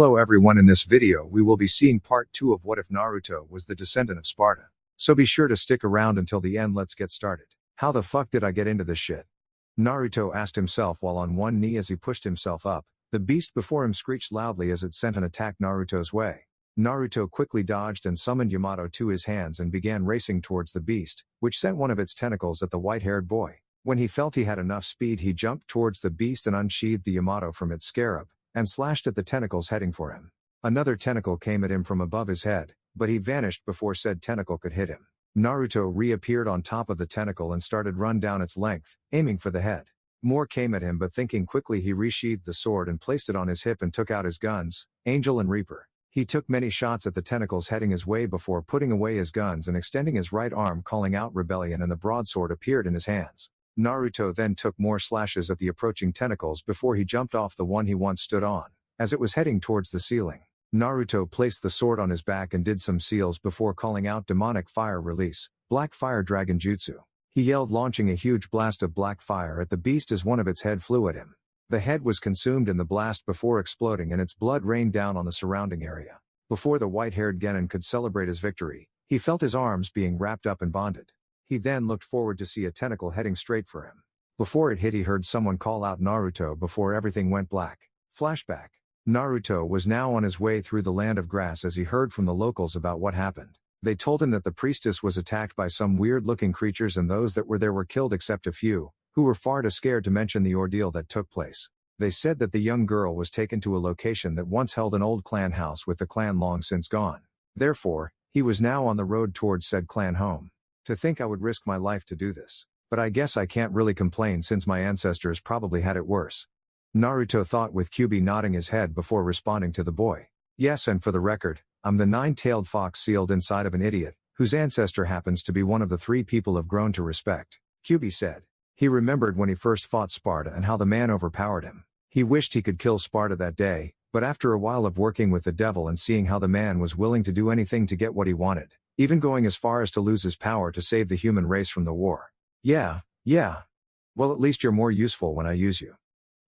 Hello everyone, in this video we will be seeing part 2 of What If Naruto was the descendant of Sparda. So be sure to stick around until the end. Let's get started. How the fuck did I get into this shit? Naruto asked himself while on one knee as he pushed himself up. The beast before him screeched loudly as it sent an attack Naruto's way. Naruto quickly dodged and summoned Yamato to his hands and began racing towards the beast, which sent one of its tentacles at the white-haired boy. When he felt he had enough speed, he jumped towards the beast and unsheathed the Yamato from its scarab, and slashed at the tentacles heading for him. Another tentacle came at him from above his head, but he vanished before said tentacle could hit him. Naruto reappeared on top of the tentacle and started run down its length, aiming for the head. More came at him, but thinking quickly he resheathed the sword and placed it on his hip and took out his guns, Angel and Reaper. He took many shots at the tentacles heading his way before putting away his guns and extending his right arm, calling out rebellion, and the broadsword appeared in his hands. Naruto then took more slashes at the approaching tentacles before he jumped off the one he once stood on. As it was heading towards the ceiling, Naruto placed the sword on his back and did some seals before calling out demonic fire release, Black Fire Dragon Jutsu. He yelled, launching a huge blast of black fire at the beast as one of its head flew at him. The head was consumed in the blast before exploding and its blood rained down on the surrounding area. Before the white-haired genin could celebrate his victory, he felt his arms being wrapped up and bonded. He then looked forward to see a tentacle heading straight for him. Before it hit, he heard someone call out Naruto before everything went black. Flashback. Naruto was now on his way through the land of grass as he heard from the locals about what happened. They told him that the priestess was attacked by some weird-looking creatures and those that were there were killed except a few, who were far too scared to mention the ordeal that took place. They said that the young girl was taken to a location that once held an old clan house with the clan long since gone. Therefore, he was now on the road towards said clan home. To think I would risk my life to do this. But I guess I can't really complain since my ancestors probably had it worse. Naruto thought, with Kyuubi nodding his head before responding to the boy. Yes, and for the record, I'm the nine-tailed fox sealed inside of an idiot, whose ancestor happens to be one of the three people I've grown to respect, Kyuubi said. He remembered when he first fought Sparda and how the man overpowered him. He wished he could kill Sparda that day, but after a while of working with the devil and seeing how the man was willing to do anything to get what he wanted, even going as far as to lose his power to save the human race from the war. Yeah. Well, at least you're more useful when I use you,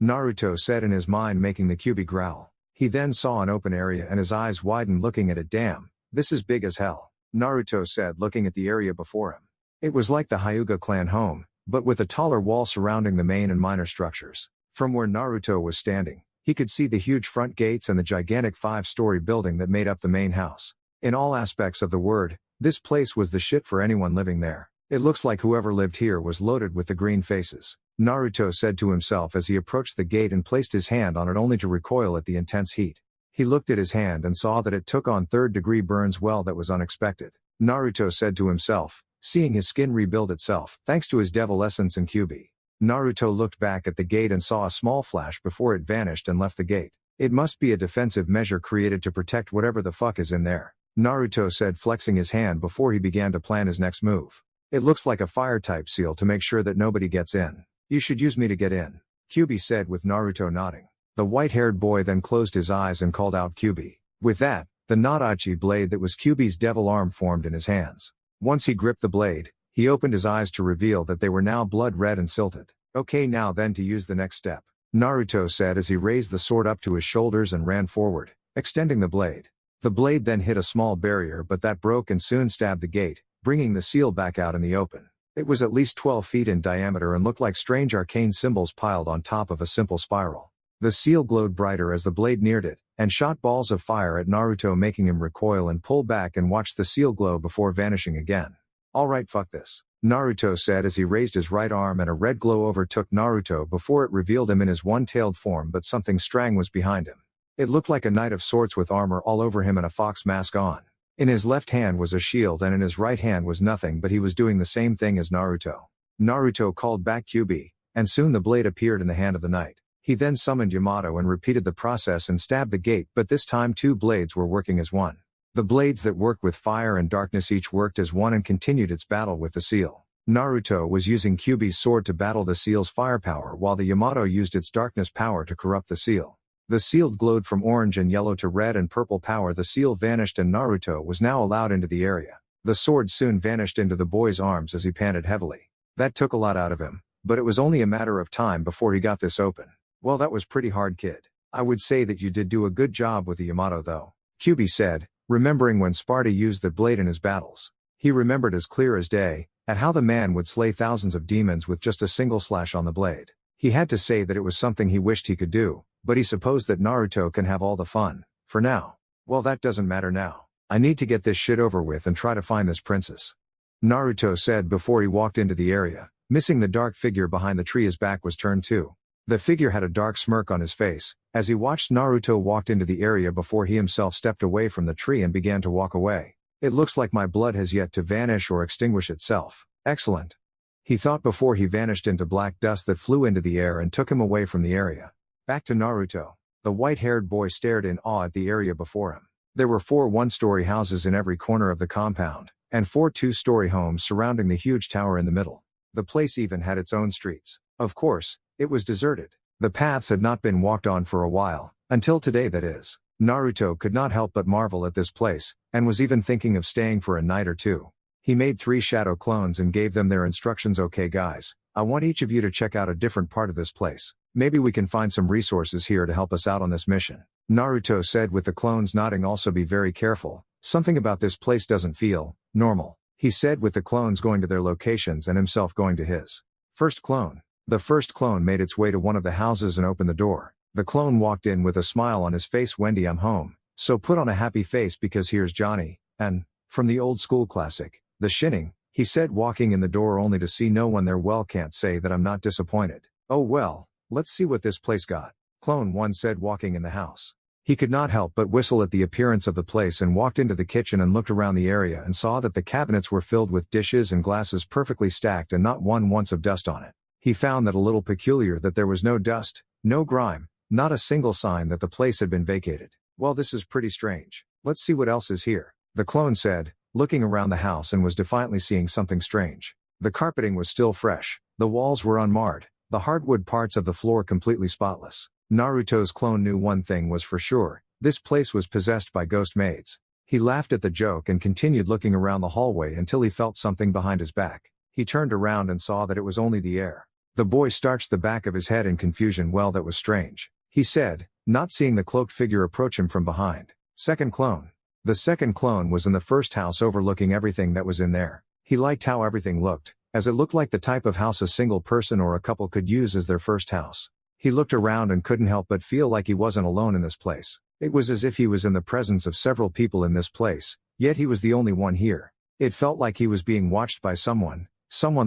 Naruto said in his mind, making the Kyuubi growl. He then saw an open area and his eyes widened looking at it. Damn, this is big as hell, Naruto said, looking at the area before him. It was like the Hyuga clan home, but with a taller wall surrounding the main and minor structures. From where Naruto was standing, he could see the huge front gates and the gigantic 5-story building that made up the main house. In all aspects of the word, this place was the shit for anyone living there. It looks like whoever lived here was loaded with the green faces, Naruto said to himself as he approached the gate and placed his hand on it only to recoil at the intense heat. He looked at his hand and saw that it took on third-degree burns. Well, that was unexpected, Naruto said to himself, seeing his skin rebuild itself thanks to his devil essence and Kyuubi. Naruto looked back at the gate and saw a small flash before it vanished and left the gate. It must be a defensive measure created to protect whatever the fuck is in there, Naruto said, flexing his hand before he began to plan his next move. It looks like a fire-type seal to make sure that nobody gets in. You should use me to get in, Kyuubi said, with Naruto nodding. The white-haired boy then closed his eyes and called out Kyuubi. With that, the Nadachi blade that was Kyuubi's devil arm formed in his hands. Once he gripped the blade, he opened his eyes to reveal that they were now blood red and silted. Okay, now then to use the next step, Naruto said as he raised the sword up to his shoulders and ran forward, extending the blade. The blade then hit a small barrier, but that broke and soon stabbed the gate, bringing the seal back out in the open. It was at least 12 feet in diameter and looked like strange arcane symbols piled on top of a simple spiral. The seal glowed brighter as the blade neared it, and shot balls of fire at Naruto, making him recoil and pull back and watch the seal glow before vanishing again. Alright, fuck this, Naruto said as he raised his right arm and a red glow overtook Naruto before it revealed him in his one-tailed form, but something strang was behind him. It looked like a knight of sorts with armor all over him and a fox mask on. In his left hand was a shield and in his right hand was nothing, but he was doing the same thing as Naruto. Naruto called back Kyuubi, and soon the blade appeared in the hand of the knight. He then summoned Yamato and repeated the process and stabbed the gate, but this time 2 blades were working as one. The blades that worked with fire and darkness each worked as one and continued its battle with the seal. Naruto was using Kyuubi's sword to battle the seal's firepower while the Yamato used its darkness power to corrupt the seal. The seal glowed from orange and yellow to red and purple power. The seal vanished and Naruto was now allowed into the area. The sword soon vanished into the boy's arms as he panted heavily. That took a lot out of him, but it was only a matter of time before he got this open. Well, that was pretty hard, kid. I would say that you did do a good job with the Yamato though. Kyubi said, remembering when Sparda used the blade in his battles. He remembered as clear as day, at how the man would slay thousands of demons with just a single slash on the blade. He had to say that it was something he wished he could do, but he supposed that Naruto can have all the fun, for now. Well, that doesn't matter now. I need to get this shit over with and try to find this princess. Naruto said before he walked into the area, missing the dark figure behind the tree his back was turned to. The figure had a dark smirk on his face, as he watched Naruto walked into the area before he himself stepped away from the tree and began to walk away. It looks like my blood has yet to vanish or extinguish itself. Excellent. He thought before he vanished into black dust that flew into the air and took him away from the area. Back to Naruto. The white-haired boy stared in awe at the area before him. There were 4 one-story houses in every corner of the compound, and 4 two-story homes surrounding the huge tower in the middle. The place even had its own streets. Of course, it was deserted. The paths had not been walked on for a while, until today that is. Naruto could not help but marvel at this place, and was even thinking of staying for a night or two. He made 3 shadow clones and gave them their instructions. Okay guys, I want each of you to check out a different part of this place. Maybe we can find some resources here to help us out on this mission. Naruto said with the clones nodding. Also be very careful, something about this place doesn't feel normal. He said with the clones going to their locations and himself going to his. First clone. The first clone made its way to one of the houses and opened the door. The clone walked in with a smile on his face. Wendy, I'm home. So put on a happy face because here's Johnny, and, from the old school classic, The Shining, he said walking in the door only to see no one there. Well, can't say that I'm not disappointed. Oh well, let's see what this place got. Clone 1 said walking in the house. He could not help but whistle at the appearance of the place and walked into the kitchen and looked around the area and saw that the cabinets were filled with dishes and glasses perfectly stacked and not one once of dust on it. He found that a little peculiar that there was no dust, no grime, not a single sign that the place had been vacated. Well, this is pretty strange. Let's see what else is here, the clone said, looking around the house and was defiantly seeing something strange. The carpeting was still fresh, the walls were unmarred, the hardwood parts of the floor completely spotless. Naruto's clone knew one thing was for sure, this place was possessed by ghost maids. He laughed at the joke and continued looking around the hallway until he felt something behind his back. He turned around and saw that it was only the air. The boy starched the back of his head in confusion. Well, that was strange, he said, not seeing the cloaked figure approach him from behind. Second clone. The second clone was in the first house overlooking everything that was in there. He liked how everything looked, as it looked like the type of house a single person or a couple could use as their first house. He looked around and couldn't help but feel like he wasn't alone in this place. It was as if he was in the presence of several people in this place, yet he was the only one here. It felt like he was being watched by someone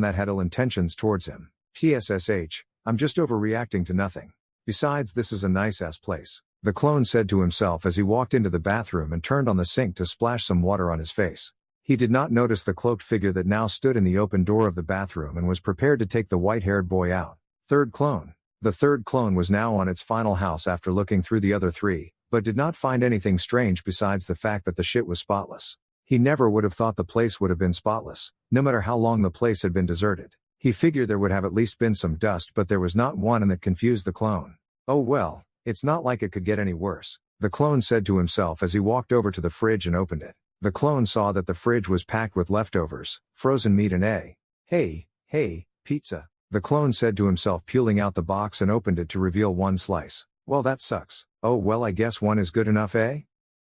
that had ill intentions towards him. TSSH, I'm just overreacting to nothing. Besides, this is a nice-ass place, the clone said to himself as he walked into the bathroom and turned on the sink to splash some water on his face. He did not notice the cloaked figure that now stood in the open door of the bathroom and was prepared to take the white-haired boy out. Third clone. The third clone was now on its final house after looking through the other 3, but did not find anything strange besides the fact that the shit was spotless. He never would have thought the place would have been spotless, no matter how long the place had been deserted. He figured there would have at least been some dust, but there was not one, and that confused the clone. Oh well, it's not like it could get any worse, the clone said to himself as he walked over to the fridge and opened it. The clone saw that the fridge was packed with leftovers, frozen meat and hey, pizza. The clone said to himself, peeling out the box and opened it to reveal one slice. Well, that sucks. Oh well, I guess one is good enough, eh?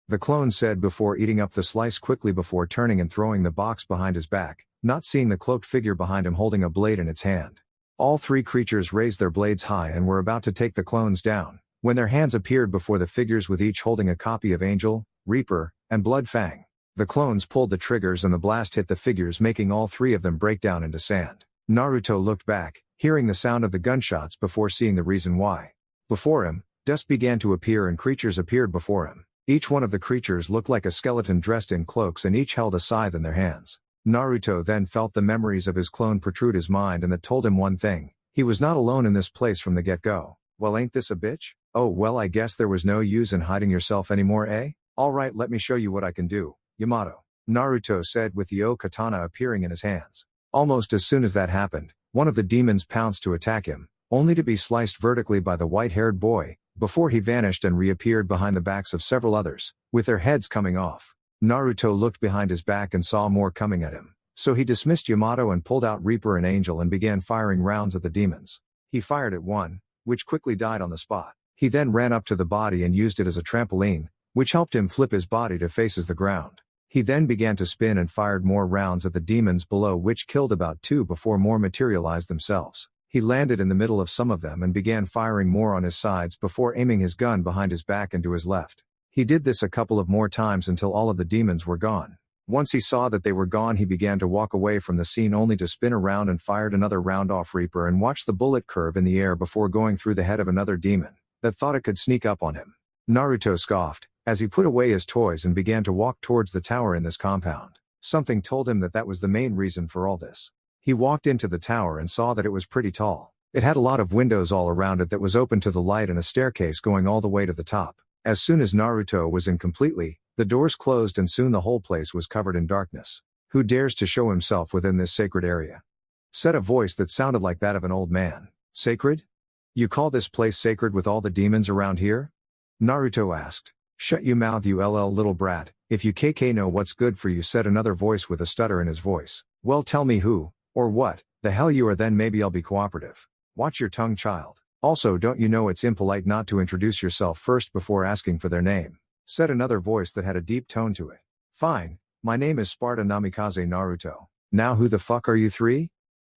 The clone said before eating up the slice quickly before turning and throwing the box behind his back, not seeing the cloaked figure behind him holding a blade in its hand. All 3 creatures raised their blades high and were about to take the clones down, when their hands appeared before the figures with each holding a copy of Angel, Reaper, and Blood Fang. The clones pulled the triggers and the blast hit the figures, making all 3 of them break down into sand. Naruto looked back, hearing the sound of the gunshots before seeing the reason why. Before him, dust began to appear and creatures appeared before him. Each one of the creatures looked like a skeleton dressed in cloaks and each held a scythe in their hands. Naruto then felt the memories of his clone protrude his mind, and that told him one thing: he was not alone in this place from the get-go. Well, ain't this a bitch? Oh well, I guess there was no use in hiding yourself anymore, eh? Alright, let me show you what I can do, Yamato, Naruto said with the katana appearing in his hands. Almost as soon as that happened, one of the demons pounced to attack him, only to be sliced vertically by the white-haired boy, before he vanished and reappeared behind the backs of several others, with their heads coming off. Naruto looked behind his back and saw more coming at him, so he dismissed Yamato and pulled out Reaper and Angel and began firing rounds at the demons. He fired at one, which quickly died on the spot. He then ran up to the body and used it as a trampoline, which helped him flip his body to faces the ground. He then began to spin and fired more rounds at the demons below, which killed about 2 before more materialized themselves. He landed in the middle of some of them and began firing more on his sides before aiming his gun behind his back and to his left. He did this a couple of more times until all of the demons were gone. Once he saw that they were gone, he began to walk away from the scene only to spin around and fired another round off Reaper and watch the bullet curve in the air before going through the head of another demon that thought it could sneak up on him. Naruto scoffed as he put away his toys and began to walk towards the tower in this compound. Something told him that that was the main reason for all this. He walked into the tower and saw that it was pretty tall. It had a lot of windows all around it that was open to the light and a staircase going all the way to the top. As soon as Naruto was in completely, the doors closed and soon the whole place was covered in darkness. "Who dares to show himself within this sacred area?" said a voice that sounded like that of an old man. "Sacred? You call this place sacred with all the demons around here?" Naruto asked. "Shut you mouth, you little brat, if you know what's good for you," said another voice with a stutter in his voice. "Well, tell me who, or what, the hell you are, then maybe I'll be cooperative." "Watch your tongue, child. Also, don't you know it's impolite not to introduce yourself first before asking for their name?" said another voice that had a deep tone to it. "Fine, my name is Sparda Namikaze Naruto. Now who the fuck are you three?"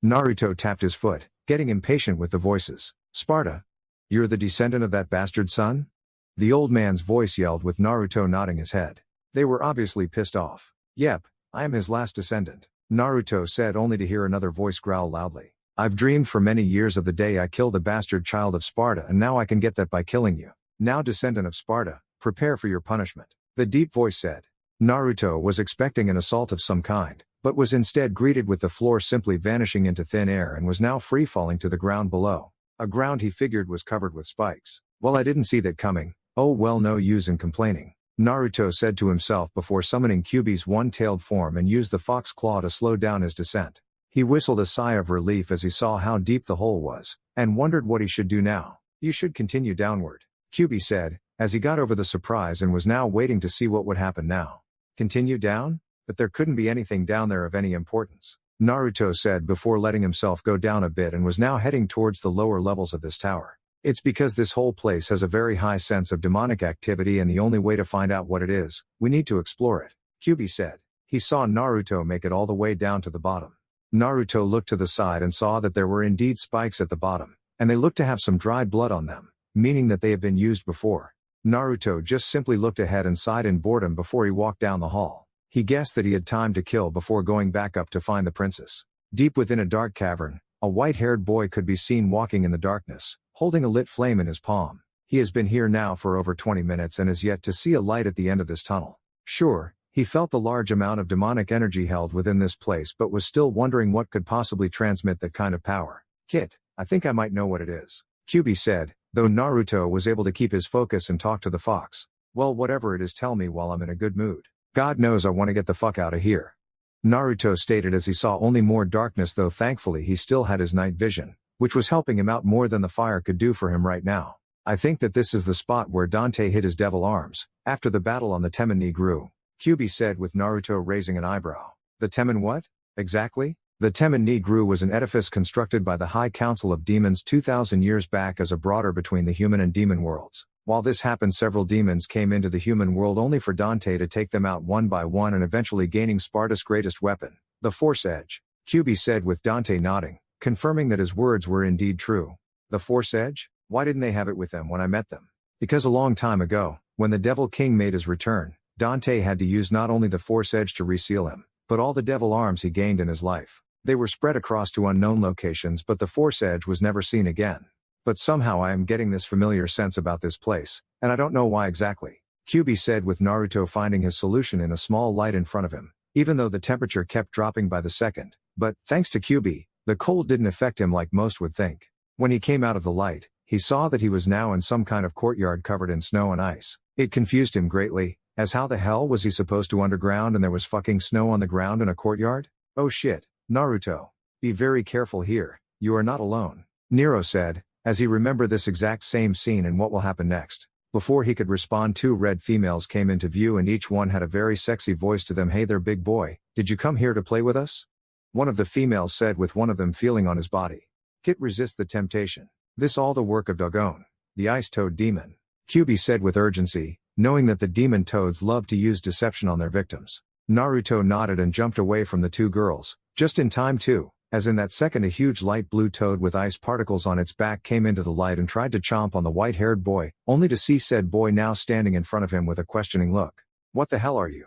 Naruto tapped his foot, getting impatient with the voices. "Sparda? You're the descendant of that bastard son?" the old man's voice yelled, with Naruto nodding his head. They were obviously pissed off. "Yep, I am his last descendant," Naruto said, only to hear another voice growl loudly. "I've dreamed for many years of the day I kill the bastard child of Sparda, and now I can get that by killing you. Now, descendant of Sparda, prepare for your punishment," the deep voice said. Naruto was expecting an assault of some kind, but was instead greeted with the floor simply vanishing into thin air and was now free falling to the ground below. A ground he figured was covered with spikes. "Well, I didn't see that coming. Oh well, no use in complaining," Naruto said to himself before summoning Kyuubi's one-tailed form and used the fox claw to slow down his descent. He whistled a sigh of relief as he saw how deep the hole was, and wondered what he should do now. "You should continue downward," Kyuubi said, as he got over the surprise and was now waiting to see what would happen now. "Continue down? But there couldn't be anything down there of any importance," Naruto said before letting himself go down a bit and was now heading towards the lower levels of this tower. "It's because this whole place has a very high sense of demonic activity, and the only way to find out what it is, we need to explore it," Kyuubi said. He saw Naruto make it all the way down to the bottom. Naruto looked to the side and saw that there were indeed spikes at the bottom, and they looked to have some dried blood on them, meaning that they had been used before. Naruto just simply looked ahead and sighed in boredom before he walked down the hall. He guessed that he had time to kill before going back up to find the princess. Deep within a dark cavern, a white-haired boy could be seen walking in the darkness, holding a lit flame in his palm. He has been here now for over 20 minutes and is yet to see a light at the end of this tunnel. Sure, he felt the large amount of demonic energy held within this place, but was still wondering what could possibly transmit that kind of power. "Kit, I think I might know what it is," Kyuubi said, though Naruto was able to keep his focus and talk to the fox. "Well, whatever it is, tell me while I'm in a good mood. God knows I want to get the fuck out of here," Naruto stated as he saw only more darkness, though thankfully he still had his night vision, which was helping him out more than the fire could do for him right now. "I think that this is the spot where Dante hid his devil arms, after the battle on the Temen Nigru," Kyuubi said, with Naruto raising an eyebrow. "The Temen what? Exactly?" The Temen Nigru was an edifice constructed by the High Council of Demons 2,000 years back as a border between the human and demon worlds. While this happened, several demons came into the human world only for Dante to take them out one by one and eventually gaining Sparda's greatest weapon, the Force Edge, Kyuubi said, with Dante nodding, confirming that his words were indeed true. "The Force Edge? Why didn't they have it with them when I met them?" "Because a long time ago, when the Devil King made his return, Dante had to use not only the Force Edge to reseal him, but all the devil arms he gained in his life. They were spread across to unknown locations, but the Force Edge was never seen again. But somehow I am getting this familiar sense about this place, and I don't know why exactly," Kyuubi said, with Naruto finding his solution in a small light in front of him, even though the temperature kept dropping by the second. But, thanks to Kyuubi, the cold didn't affect him like most would think. When he came out of the light, he saw that he was now in some kind of courtyard covered in snow and ice. It confused him greatly, as how the hell was he supposed to underground and there was fucking snow on the ground in a courtyard? "Oh shit, Naruto. Be very careful here, you are not alone," Nero said, as he remembered this exact same scene and what will happen next. Before he could respond, 2 red females came into view and each one had a very sexy voice to them. "Hey there, big boy, did you come here to play with us?" one of the females said, with one of them feeling on his body. "Kit, resist the temptation. This all the work of Dogon," The Ice Toad Demon. Kyuubi said with urgency, knowing that the demon toads love to use deception on their victims. Naruto nodded and jumped away from the two girls, just in time too, as in that second a huge light blue toad with ice particles on its back came into the light and tried to chomp on the white-haired boy, only to see said boy now standing in front of him with a questioning look. "What the hell are you?"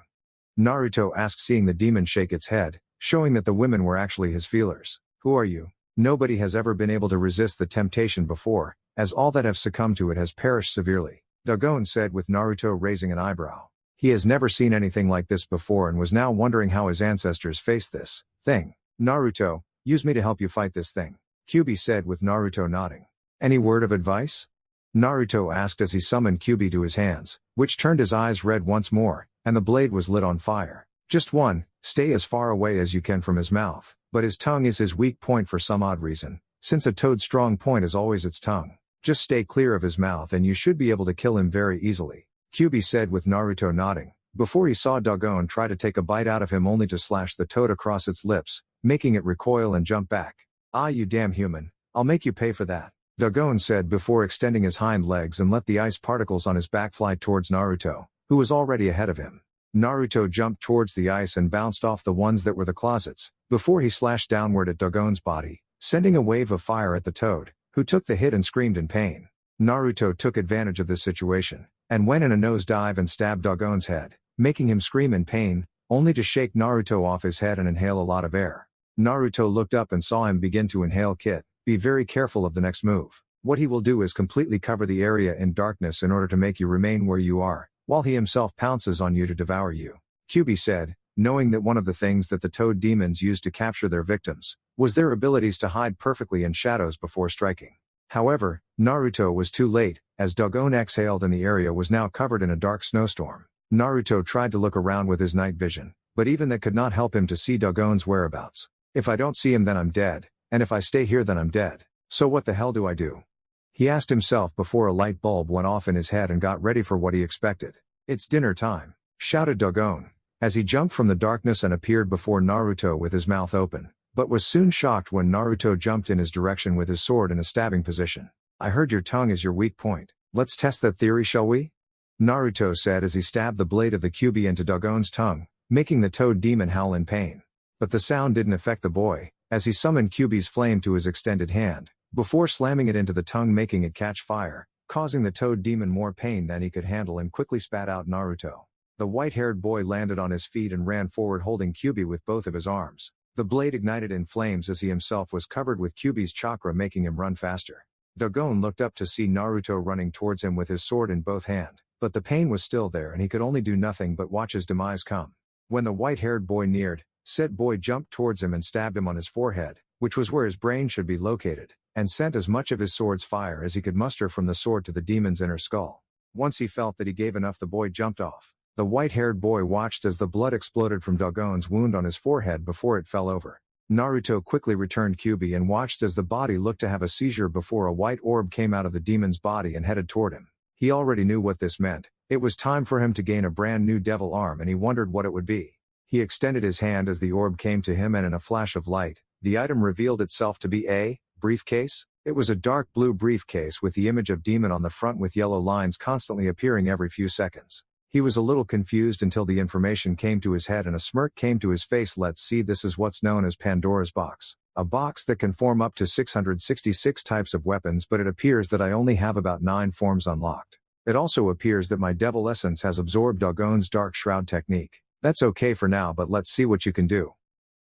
Naruto asked, seeing the demon shake its head, showing that the women were actually his feelers. "Who are you?" Nobody has ever been able to resist the temptation before, as all that have succumbed to it has perished severely, Dagon said with Naruto raising an eyebrow. He has never seen anything like this before and was now wondering how his ancestors faced this thing. "Naruto, use me to help you fight this thing," Kyuubi said with Naruto nodding. "Any word of advice?" Naruto asked as he summoned Kyuubi to his hands, which turned his eyes red once more, and the blade was lit on fire. "Just one, stay as far away as you can from his mouth, but his tongue is his weak point for some odd reason, since a toad's strong point is always its tongue. Just stay clear of his mouth and you should be able to kill him very easily," Kyuubi said with Naruto nodding, before he saw Dagon try to take a bite out of him only to slash the toad across its lips, making it recoil and jump back. "Ah, you damn human, I'll make you pay for that," Dagon said before extending his hind legs and let the ice particles on his back fly towards Naruto, who was already ahead of him. Naruto jumped towards the ice and bounced off the ones that were the closets, before he slashed downward at Dagon's body, sending a wave of fire at the toad, who took the hit and screamed in pain. Naruto took advantage of this situation, and went in a nosedive and stabbed Dagon's head, making him scream in pain, only to shake Naruto off his head and inhale a lot of air. Naruto looked up and saw him begin to inhale. "Kid, be very careful of the next move. What he will do is completely cover the area in darkness in order to make you remain where you are, while he himself pounces on you to devour you," Kyuubi said, knowing that one of the things that the toad demons used to capture their victims was their abilities to hide perfectly in shadows before striking. However, Naruto was too late, as Dagon exhaled and the area was now covered in a dark snowstorm. Naruto tried to look around with his night vision, but even that could not help him to see Dagon's whereabouts. "If I don't see him then I'm dead, and if I stay here then I'm dead. So what the hell do I do?" he asked himself before a light bulb went off in his head and got ready for what he expected. "It's dinner time," shouted Dagon, as he jumped from the darkness and appeared before Naruto with his mouth open, but was soon shocked when Naruto jumped in his direction with his sword in a stabbing position. "I heard your tongue is your weak point. Let's test that theory, shall we?" Naruto said as he stabbed the blade of the Kyuubi into Dagon's tongue, making the toad demon howl in pain. But the sound didn't affect the boy, as he summoned Kyuubi's flame to his extended hand, before slamming it into the tongue, making it catch fire, causing the toad demon more pain than he could handle, and quickly spat out Naruto. The white-haired boy landed on his feet and ran forward holding Kyuubi with both of his arms. The blade ignited in flames as he himself was covered with Kyuubi's chakra, making him run faster. Dagon looked up to see Naruto running towards him with his sword in both hands, but the pain was still there and he could only do nothing but watch his demise come. When the white-haired boy neared, said boy jumped towards him and stabbed him on his forehead, which was where his brain should be located, and sent as much of his sword's fire as he could muster from the sword to the demon's inner skull. Once he felt that he gave enough, the boy jumped off. The white-haired boy watched as the blood exploded from Dagon's wound on his forehead before it fell over. Naruto quickly returned Kyuubi and watched as the body looked to have a seizure before a white orb came out of the demon's body and headed toward him. He already knew what this meant. It was time for him to gain a brand new devil arm, and he wondered what it would be. He extended his hand as the orb came to him, and in a flash of light, the item revealed itself to be a briefcase. It was a dark blue briefcase with the image of demon on the front, with yellow lines constantly appearing every few seconds. He was a little confused until the information came to his head and a smirk came to his face. "Let's see, this is what's known as Pandora's box. A box that can form up to 666 types of weapons, but it appears that I only have about 9 forms unlocked. It also appears that my devil essence has absorbed Dagon's dark shroud technique. That's okay for now, but let's see what you can do,"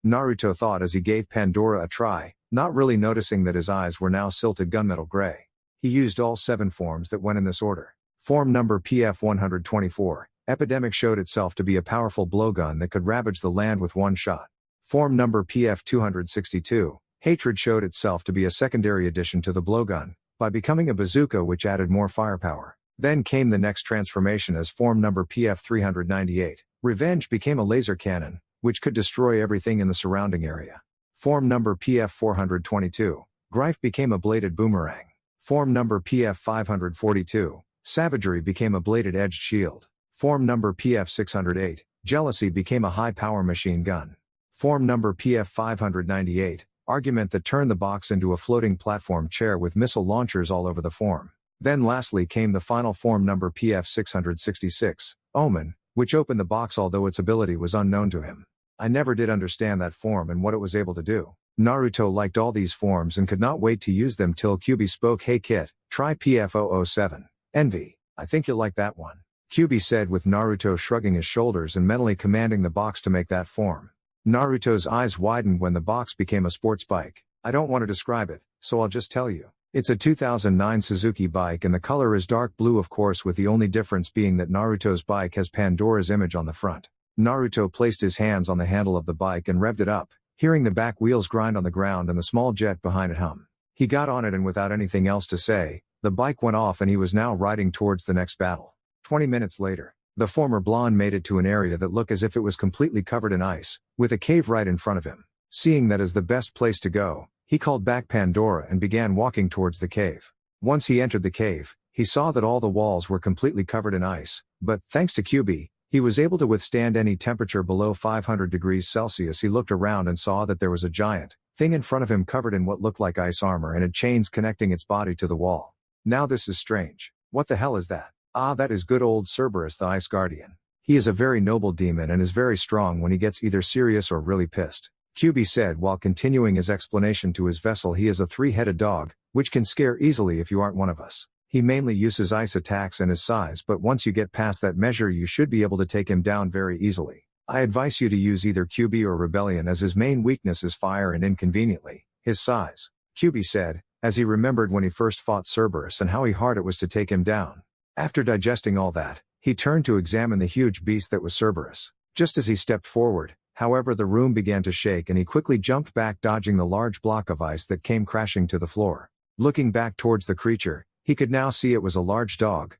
Naruto thought as he gave Pandora a try, not really noticing that his eyes were now silted gunmetal gray. He used all 7 forms that went in this order. Form number PF-124, Epidemic, showed itself to be a powerful blowgun that could ravage the land with one shot. Form number PF-262, Hatred, showed itself to be a secondary addition to the blowgun, by becoming a bazooka which added more firepower. Then came the next transformation as form number PF-398, Revenge, became a laser cannon, which could destroy everything in the surrounding area. Form number PF-422, Greif, became a bladed boomerang. Form number PF-542, Savagery, became a bladed edged shield. Form number PF-608, Jealousy, became a high-power machine gun. Form number PF-598, Argument, that turned the box into a floating platform chair with missile launchers all over the form. Then lastly came the final form number PF666, Omen, which opened the box although its ability was unknown to him. I never did understand that form and what it was able to do. Naruto liked all these forms and could not wait to use them till Kyuubi spoke, "Hey Kit, try PF007. Envy. I think you'll like that one." Kyuubi said with Naruto shrugging his shoulders and mentally commanding the box to make that form. Naruto's eyes widened when the box became a sports bike. I don't want to describe it, so I'll just tell you. It's a 2009 Suzuki bike and the color is dark blue, of course, with the only difference being that Naruto's bike has Pandora's image on the front. Naruto placed his hands on the handle of the bike and revved it up, hearing the back wheels grind on the ground and the small jet behind it hum. He got on it and without anything else to say, the bike went off and he was now riding towards the next battle. 20 minutes later, the former blonde made it to an area that looked as if it was completely covered in ice, with a cave right in front of him. Seeing that as the best place to go, he called back Pandora and began walking towards the cave. Once he entered the cave, he saw that all the walls were completely covered in ice, but, thanks to Kyuubi, he was able to withstand any temperature below 500 degrees Celsius. He looked around and saw that there was a giant thing in front of him covered in what looked like ice armor and had chains connecting its body to the wall. Now this is strange. What the hell is that? Ah, that is good old Cerberus, the Ice Guardian. He is a very noble demon and is very strong when he gets either serious or really pissed. Kyuubi said while continuing his explanation to his vessel. He is a three-headed dog, which can scare easily if you aren't one of us. He mainly uses ice attacks and his size, but once you get past that measure you should be able to take him down very easily. I advise you to use either Kyuubi or Rebellion as his main weakness is fire and inconveniently, his size. Kyuubi said, as he remembered when he first fought Cerberus and how hard it was to take him down. After digesting all that, he turned to examine the huge beast that was Cerberus. Just as he stepped forward, however, the room began to shake and he quickly jumped back, dodging the large block of ice that came crashing to the floor. Looking back towards the creature, he could now see it was a large dog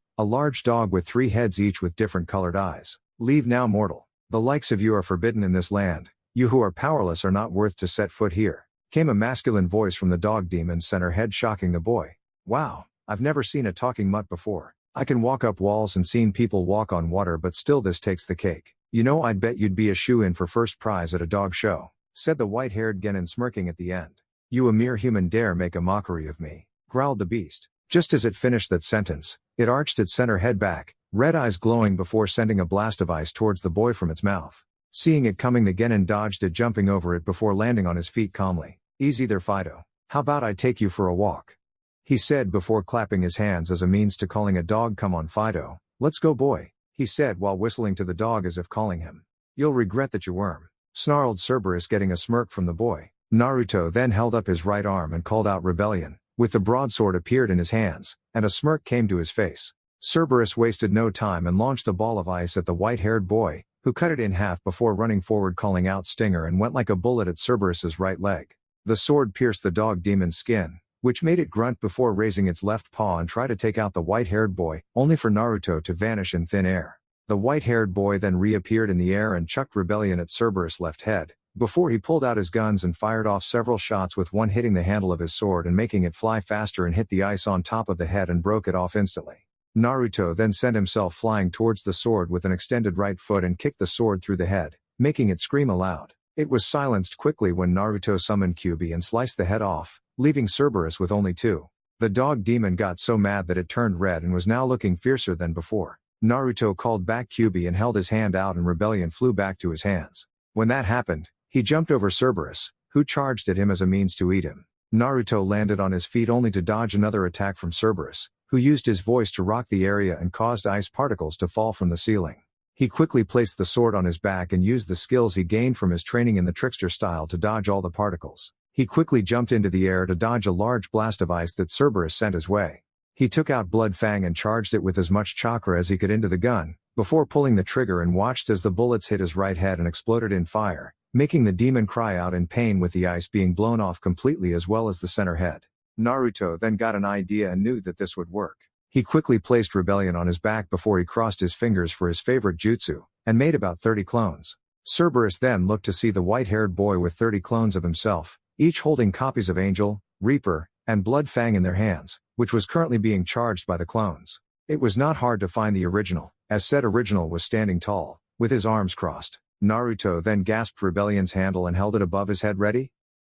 with 3 heads each with different colored eyes. "Leave now, mortal. The likes of you are forbidden in this land. You who are powerless are not worth to set foot here," came a masculine voice from the dog demon's center head, shocking the boy. Wow, I've never seen a talking mutt before. I can walk up walls and seen people walk on water, but still this takes the cake. You know, I'd bet you'd be a shoo-in for first prize at a dog show, said the white-haired genin, smirking at the end. "You, a mere human, dare make a mockery of me," growled the beast. Just as it finished that sentence, it arched its center head back, red eyes glowing before sending a blast of ice towards the boy from its mouth. Seeing it coming, the genin dodged it, jumping over it before landing on his feet calmly. "Easy there, Fido. How about I take you for a walk?" he said before clapping his hands as a means to calling a dog. "Come on, Fido. Let's go, boy," he said while whistling to the dog as if calling him. "You'll regret that, you worm," snarled Cerberus, getting a smirk from the boy. Naruto then held up his right arm and called out Rebellion, with the broadsword appeared in his hands, and a smirk came to his face. Cerberus wasted no time and launched a ball of ice at the white-haired boy, who cut it in half before running forward calling out Stinger and went like a bullet at Cerberus's right leg. The sword pierced the dog demon's skin, which made it grunt before raising its left paw and try to take out the white-haired boy, only for Naruto to vanish in thin air. The white-haired boy then reappeared in the air and chucked Rebellion at Cerberus' left head, before he pulled out his guns and fired off several shots, with one hitting the handle of his sword and making it fly faster and hit the ice on top of the head and broke it off instantly. Naruto then sent himself flying towards the sword with an extended right foot and kicked the sword through the head, making it scream aloud. It was silenced quickly when Naruto summoned Kyuubi and sliced the head off, leaving Cerberus with only 2. The dog demon got so mad that it turned red and was now looking fiercer than before. Naruto called back Kyuubi and held his hand out and Rebellion flew back to his hands. When that happened, he jumped over Cerberus, who charged at him as a means to eat him. Naruto landed on his feet only to dodge another attack from Cerberus, who used his voice to rock the area and caused ice particles to fall from the ceiling. He quickly placed the sword on his back and used the skills he gained from his training in the trickster style to dodge all the particles. He quickly jumped into the air to dodge a large blast of ice that Cerberus sent his way. He took out Blood Fang and charged it with as much chakra as he could into the gun, before pulling the trigger and watched as the bullets hit his right head and exploded in fire, making the demon cry out in pain with the ice being blown off completely as well as the center head. Naruto then got an idea and knew that this would work. He quickly placed Rebellion on his back before he crossed his fingers for his favorite jutsu, and made about 30 clones. Cerberus then looked to see the white-haired boy with 30 clones of himself, each holding copies of Angel, Reaper, and Blood Fang in their hands, which was currently being charged by the clones. It was not hard to find the original, as said original was standing tall, with his arms crossed. Naruto then gasped Rebellion's handle and held it above his head. "Ready?"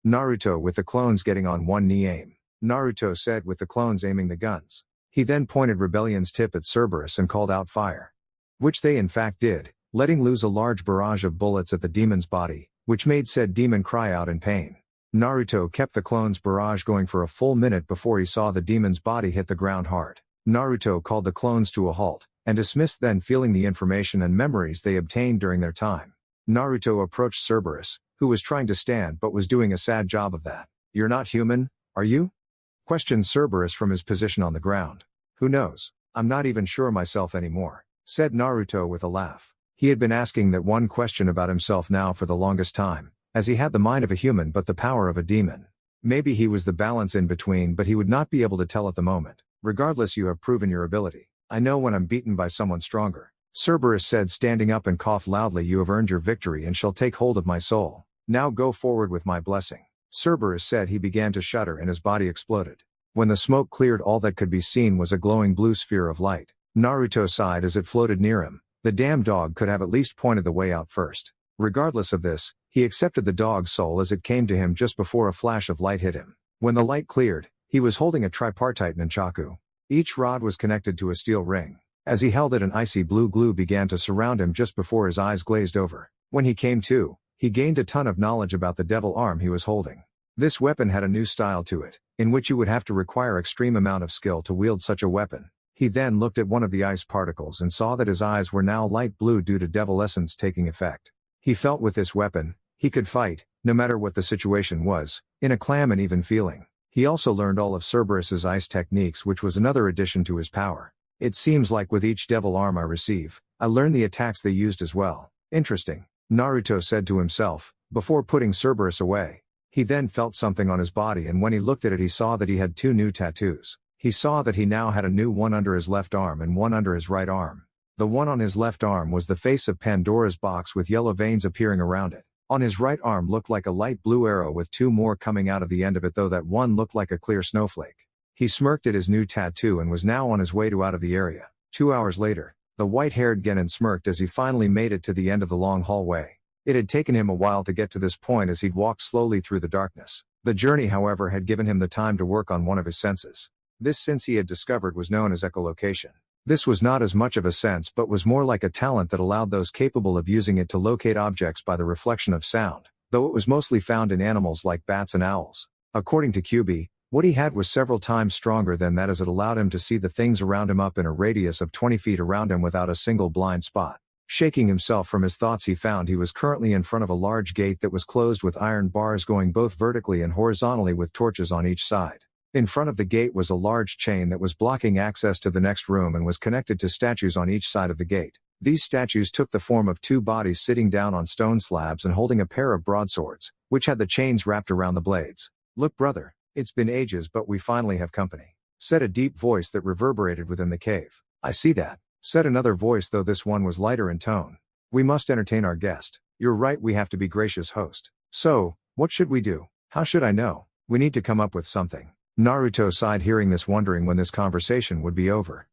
Naruto with the clones getting on one knee. "Aim," Naruto said with the clones aiming the guns. He then pointed Rebellion's tip at Cerberus and called out fire. Which they in fact did, letting loose a large barrage of bullets at the demon's body, which made said demon cry out in pain. Naruto kept the clone's barrage going for a full minute before he saw the demon's body hit the ground hard. Naruto called the clones to a halt, and dismissed then feeling the information and memories they obtained during their time. Naruto approached Cerberus, who was trying to stand but was doing a sad job of that. "You're not human, are you?" questioned Cerberus from his position on the ground. "Who knows? I'm not even sure myself anymore," said Naruto with a laugh. He had been asking that one question about himself now for the longest time, as he had the mind of a human but the power of a demon. Maybe he was the balance in between, but he would not be able to tell at the moment. "Regardless, you have proven your ability. I know when I'm beaten by someone stronger," Cerberus said, standing up and coughed loudly. "You have earned your victory and shall take hold of my soul. Now go forward with my blessing." Cerberus said. He began to shudder and his body exploded. When the smoke cleared, all that could be seen was a glowing blue sphere of light. Naruto sighed as it floated near him. The damn dog could have at least pointed the way out first. Regardless of this, he accepted the dog's soul as it came to him just before a flash of light hit him. When the light cleared, he was holding a tripartite nunchaku. Each rod was connected to a steel ring. As he held it, an icy blue glue began to surround him just before his eyes glazed over. When he came to, he gained a ton of knowledge about the devil arm he was holding. This weapon had a new style to it, in which you would have to require extreme amount of skill to wield such a weapon. He then looked at one of the ice particles and saw that his eyes were now light blue due to devil essence taking effect. He felt with this weapon, he could fight, no matter what the situation was, in a calm and even feeling. He also learned all of Cerberus's ice techniques, which was another addition to his power. "It seems like with each devil arm I receive, I learn the attacks they used as well. Interesting," Naruto said to himself, before putting Cerberus away. He then felt something on his body, and when he looked at it he saw that he had 2 new tattoos. He saw that he now had a new one under his left arm and one under his right arm. The one on his left arm was the face of Pandora's box with yellow veins appearing around it. On his right arm looked like a light blue arrow with 2 more coming out of the end of it, though that one looked like a clear snowflake. He smirked at his new tattoo and was now on his way out of the area. 2 hours later, the white-haired Genin smirked as he finally made it to the end of the long hallway. It had taken him a while to get to this point as he'd walked slowly through the darkness. The journey, however, had given him the time to work on one of his senses. This sense he had discovered was known as echolocation. This was not as much of a sense but was more like a talent that allowed those capable of using it to locate objects by the reflection of sound, though it was mostly found in animals like bats and owls. According to QB, what he had was several times stronger than that, as it allowed him to see the things around him up in a radius of 20 feet around him without a single blind spot. Shaking himself from his thoughts, he found he was currently in front of a large gate that was closed with iron bars going both vertically and horizontally with torches on each side. In front of the gate was a large chain that was blocking access to the next room and was connected to statues on each side of the gate. These statues took the form of 2 bodies sitting down on stone slabs and holding a pair of broadswords, which had the chains wrapped around the blades. "Look, brother, it's been ages but we finally have company," said a deep voice that reverberated within the cave. "I see that," said another voice, though this one was lighter in tone. "We must entertain our guest. You're right, we have to be gracious host. So, what should we do?" "How should I know? We need to come up with something." Naruto sighed, hearing this, wondering when this conversation would be over.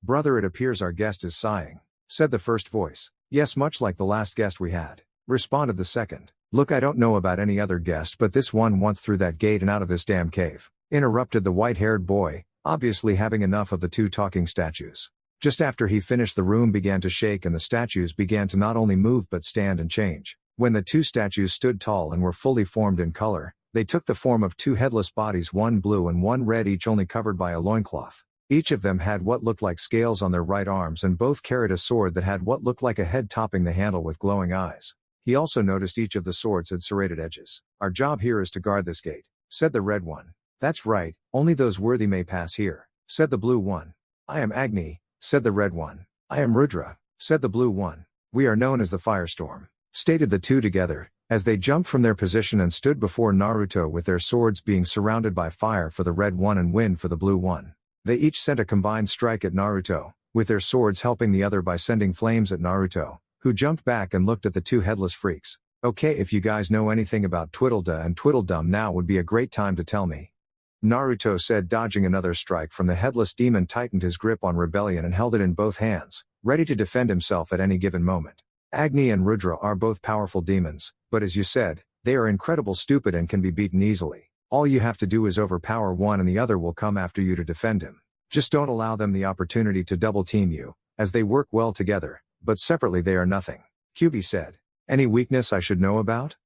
Brother, it appears our guest is sighing," said the first voice. "Yes, much like the last guest we had," responded the second. "Look, I don't know about any other guest, but this one wants through that gate and out of this damn cave," interrupted the white-haired boy, obviously having enough of the 2 talking statues. Just after he finished, the room began to shake and the statues began to not only move but stand and change. When the 2 statues stood tall and were fully formed in color, they took the form of 2 headless bodies, one blue and one red, each only covered by a loincloth. Each of them had what looked like scales on their right arms and both carried a sword that had what looked like a head topping the handle with glowing eyes. He also noticed each of the swords had serrated edges. "Our job here is to guard this gate," said the red one. "That's right, only those worthy may pass here," said the blue one. "I am Agni," said the red one. "I am Rudra," said the blue one. "We are known as the Firestorm," stated the 2 together, as they jumped from their position and stood before Naruto with their swords being surrounded by fire for the red one and wind for the blue one. They each sent a combined strike at Naruto, with their swords helping the other by sending flames at Naruto, who jumped back and looked at the 2 headless freaks. "Okay, if you guys know anything about Twiddleda and Twiddledum, now would be a great time to tell me," Naruto said. Dodging another strike from the headless demon, tightened his grip on Rebellion and held it in both hands, ready to defend himself at any given moment. "Agni and Rudra are both powerful demons, but as you said, they are incredible stupid and can be beaten easily. All you have to do is overpower one and the other will come after you to defend him." Just don't allow them the opportunity to double team you, as they work well together, but separately they are nothing. Kyuubi said. Any weakness I should know about?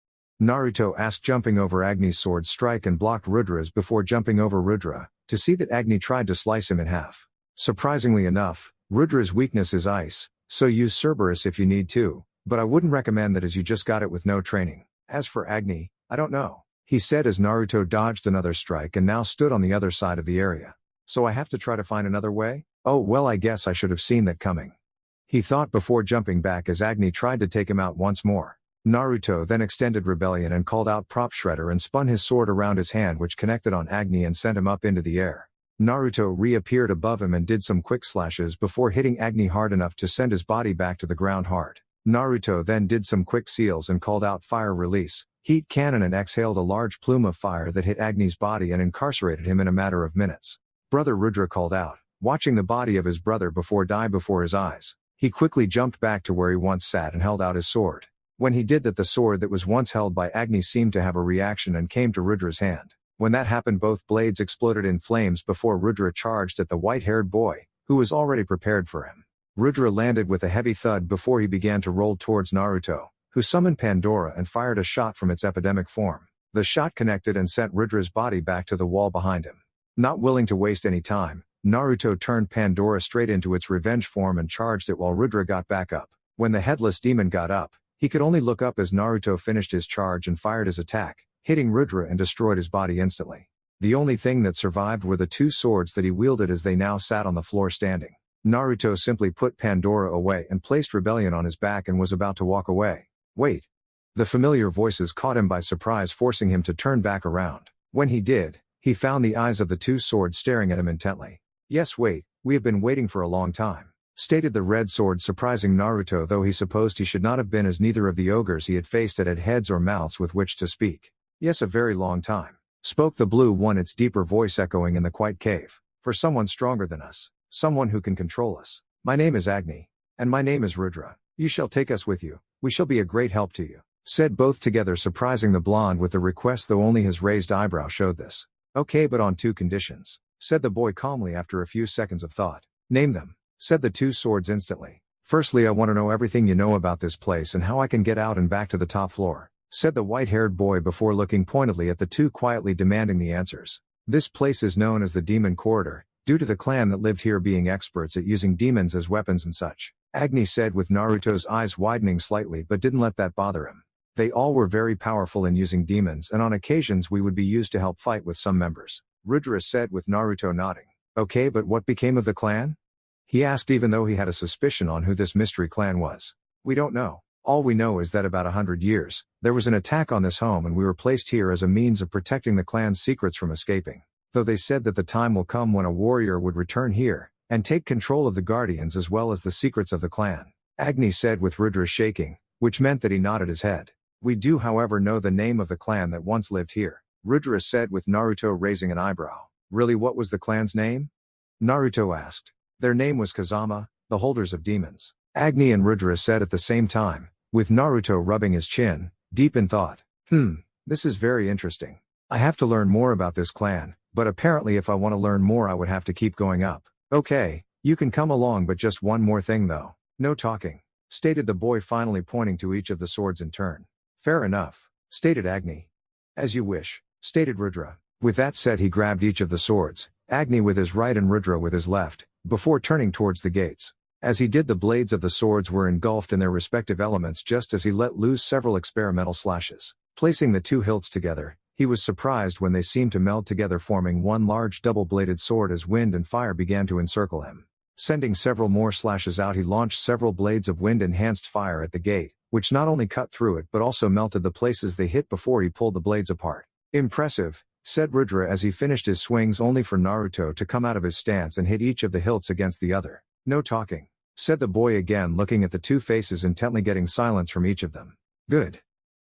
Naruto asked, jumping over Agni's sword strike and blocked Rudra's before jumping over Rudra, to see that Agni tried to slice him in half. Surprisingly enough, Rudra's weakness is ice, so use Cerberus if you need to, but I wouldn't recommend that as you just got it with no training. As for Agni, I don't know, he said as Naruto dodged another strike and now stood on the other side of the area. So I have to try to find another way? Oh well, I guess I should have seen that coming, he thought before jumping back as Agni tried to take him out once more. Naruto then extended Rebellion and called out Prop Shredder and spun his sword around his hand, which connected on Agni and sent him up into the air. Naruto reappeared above him and did some quick slashes before hitting Agni hard enough to send his body back to the ground hard. Naruto then did some quick seals and called out Fire Release, Heat Cannon, and exhaled a large plume of fire that hit Agni's body and incarcerated him in a matter of minutes. Brother Rudra called out, watching the body of his brother die before his eyes. He quickly jumped back to where he once sat and held out his sword. When he did that, the sword that was once held by Agni seemed to have a reaction and came to Rudra's hand. When that happened, both blades exploded in flames before Rudra charged at the white-haired boy, who was already prepared for him. Rudra landed with a heavy thud before he began to roll towards Naruto, who summoned Pandora and fired a shot from its epidemic form. The shot connected and sent Rudra's body back to the wall behind him. Not willing to waste any time, Naruto turned Pandora straight into its revenge form and charged it while Rudra got back up. When the headless demon got up, he could only look up as Naruto finished his charge and fired his attack, hitting Rudra and destroyed his body instantly. The only thing that survived were the two swords that he wielded as they now sat on the floor standing. Naruto simply put Pandora away and placed Rebellion on his back and was about to walk away. Wait! The familiar voices caught him by surprise, forcing him to turn back around. When he did, he found the eyes of the two swords staring at him intently. Yes, wait, we have been waiting for a long time, stated the red sword, surprising Naruto, though he supposed he should not have been, as neither of the ogres he had faced had heads or mouths with which to speak. Yes, a very long time, spoke the blue one, its deeper voice echoing in the quiet cave. For someone stronger than us, someone who can control us. My name is Agni. And my name is Rudra. You shall take us with you, we shall be a great help to you, said both together, surprising the blonde with the request, though only his raised eyebrow showed this. Okay, but on two conditions, said the boy calmly after a few seconds of thought. Name them, said the two swords instantly. Firstly, I want to know everything you know about this place and how I can get out and back to the top floor, said the white-haired boy before looking pointedly at the two, quietly demanding the answers. This place is known as the Demon Corridor, due to the clan that lived here being experts at using demons as weapons and such, Agni said, with Naruto's eyes widening slightly, but didn't let that bother him. They all were very powerful in using demons, and on occasions we would be used to help fight with some members, Rudra said, with Naruto nodding. Okay, but what became of the clan? He asked, even though he had a suspicion on who this mystery clan was. We don't know. All we know is that about 100 years, there was an attack on this home and we were placed here as a means of protecting the clan's secrets from escaping. Though they said that the time will come when a warrior would return here, and take control of the guardians as well as the secrets of the clan, Agni said, with Rudra shaking, which meant that he nodded his head. We do however know the name of the clan that once lived here, Rudra said, with Naruto raising an eyebrow. Really, what was the clan's name? Naruto asked. Their name was Kazama, the holders of demons, Agni and Rudra said at the same time, with Naruto rubbing his chin, deep in thought. This is very interesting. I have to learn more about this clan, but apparently if I want to learn more I would have to keep going up. Okay, you can come along, but just one more thing though. No talking, stated the boy, finally pointing to each of the swords in turn. Fair enough, stated Agni. As you wish, stated Rudra. With that said, he grabbed each of the swords, Agni with his right and Rudra with his left, before turning towards the gates. As he did, the blades of the swords were engulfed in their respective elements just as he let loose several experimental slashes. Placing the two hilts together, he was surprised when they seemed to meld together, forming one large double-bladed sword as wind and fire began to encircle him. Sending several more slashes out, he launched several blades of wind-enhanced fire at the gate, which not only cut through it but also melted the places they hit before he pulled the blades apart. Impressive, said Rudra as he finished his swings, only for Naruto to come out of his stance and hit each of the hilts against the other. No talking, said the boy again, looking at the two faces intently, getting silence from each of them. Good.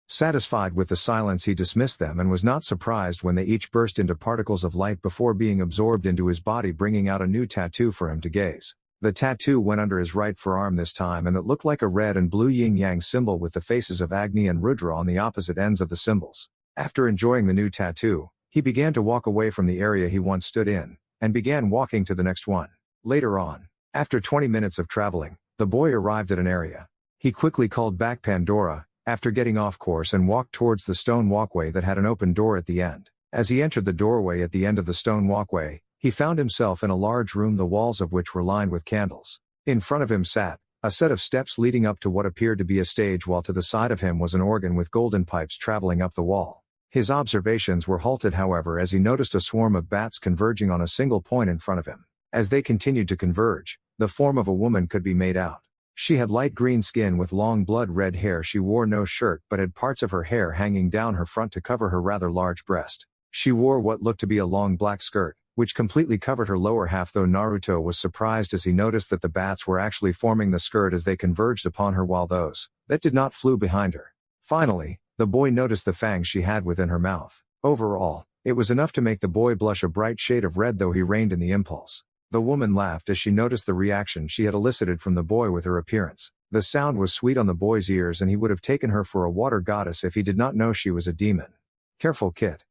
Satisfied with the silence, he dismissed them and was not surprised when they each burst into particles of light before being absorbed into his body, bringing out a new tattoo for him to gaze. The tattoo went under his right forearm this time, and it looked like a red and blue yin-yang symbol with the faces of Agni and Rudra on the opposite ends of the symbols. After enjoying the new tattoo, he began to walk away from the area he once stood in, and began walking to the next one. Later on, after 20 minutes of traveling, the boy arrived at an area. He quickly called back Pandora, after getting off course, and walked towards the stone walkway that had an open door at the end. As he entered the doorway at the end of the stone walkway, he found himself in a large room, the walls of which were lined with candles. In front of him sat a set of steps leading up to what appeared to be a stage, while to the side of him was an organ with golden pipes traveling up the wall. His observations were halted, however, as he noticed a swarm of bats converging on a single point in front of him. As they continued to converge, the form of a woman could be made out. She had light green skin with long blood-red hair. She wore no shirt but had parts of her hair hanging down her front to cover her rather large breast. She wore what looked to be a long black skirt, which completely covered her lower half, though Naruto was surprised as he noticed that the bats were actually forming the skirt as they converged upon her, while those that did not flew behind her. Finally, the boy noticed the fangs she had within her mouth. Overall, it was enough to make the boy blush a bright shade of red, though he reined in the impulse. The woman laughed as she noticed the reaction she had elicited from the boy with her appearance. The sound was sweet on the boy's ears, and he would have taken her for a water goddess if he did not know she was a demon. "Careful, kid,"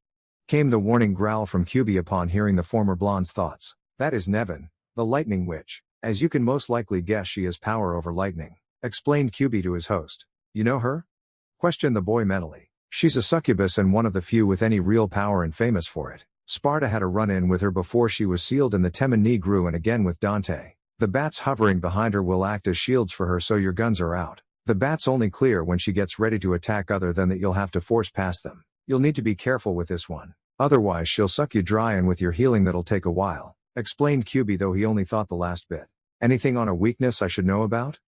came the warning growl from Kyubi upon hearing the former blonde's thoughts. "That is Nevin, the lightning witch. As you can most likely guess, she has power over lightning," explained Kyubi to his host. "You know her?" questioned the boy mentally. "She's a succubus and one of the few with any real power, and famous for it. Sparda had a run-in with her before she was sealed in the Temon Negru, and again with Dante. The bats hovering behind her will act as shields for her, so your guns are out. The bats only clear when she gets ready to attack, other than that you'll have to force past them. You'll need to be careful with this one. Otherwise she'll suck you dry, and with your healing that'll take a while," explained Kyubi, though he only thought the last bit. "Anything on a weakness I should know about?"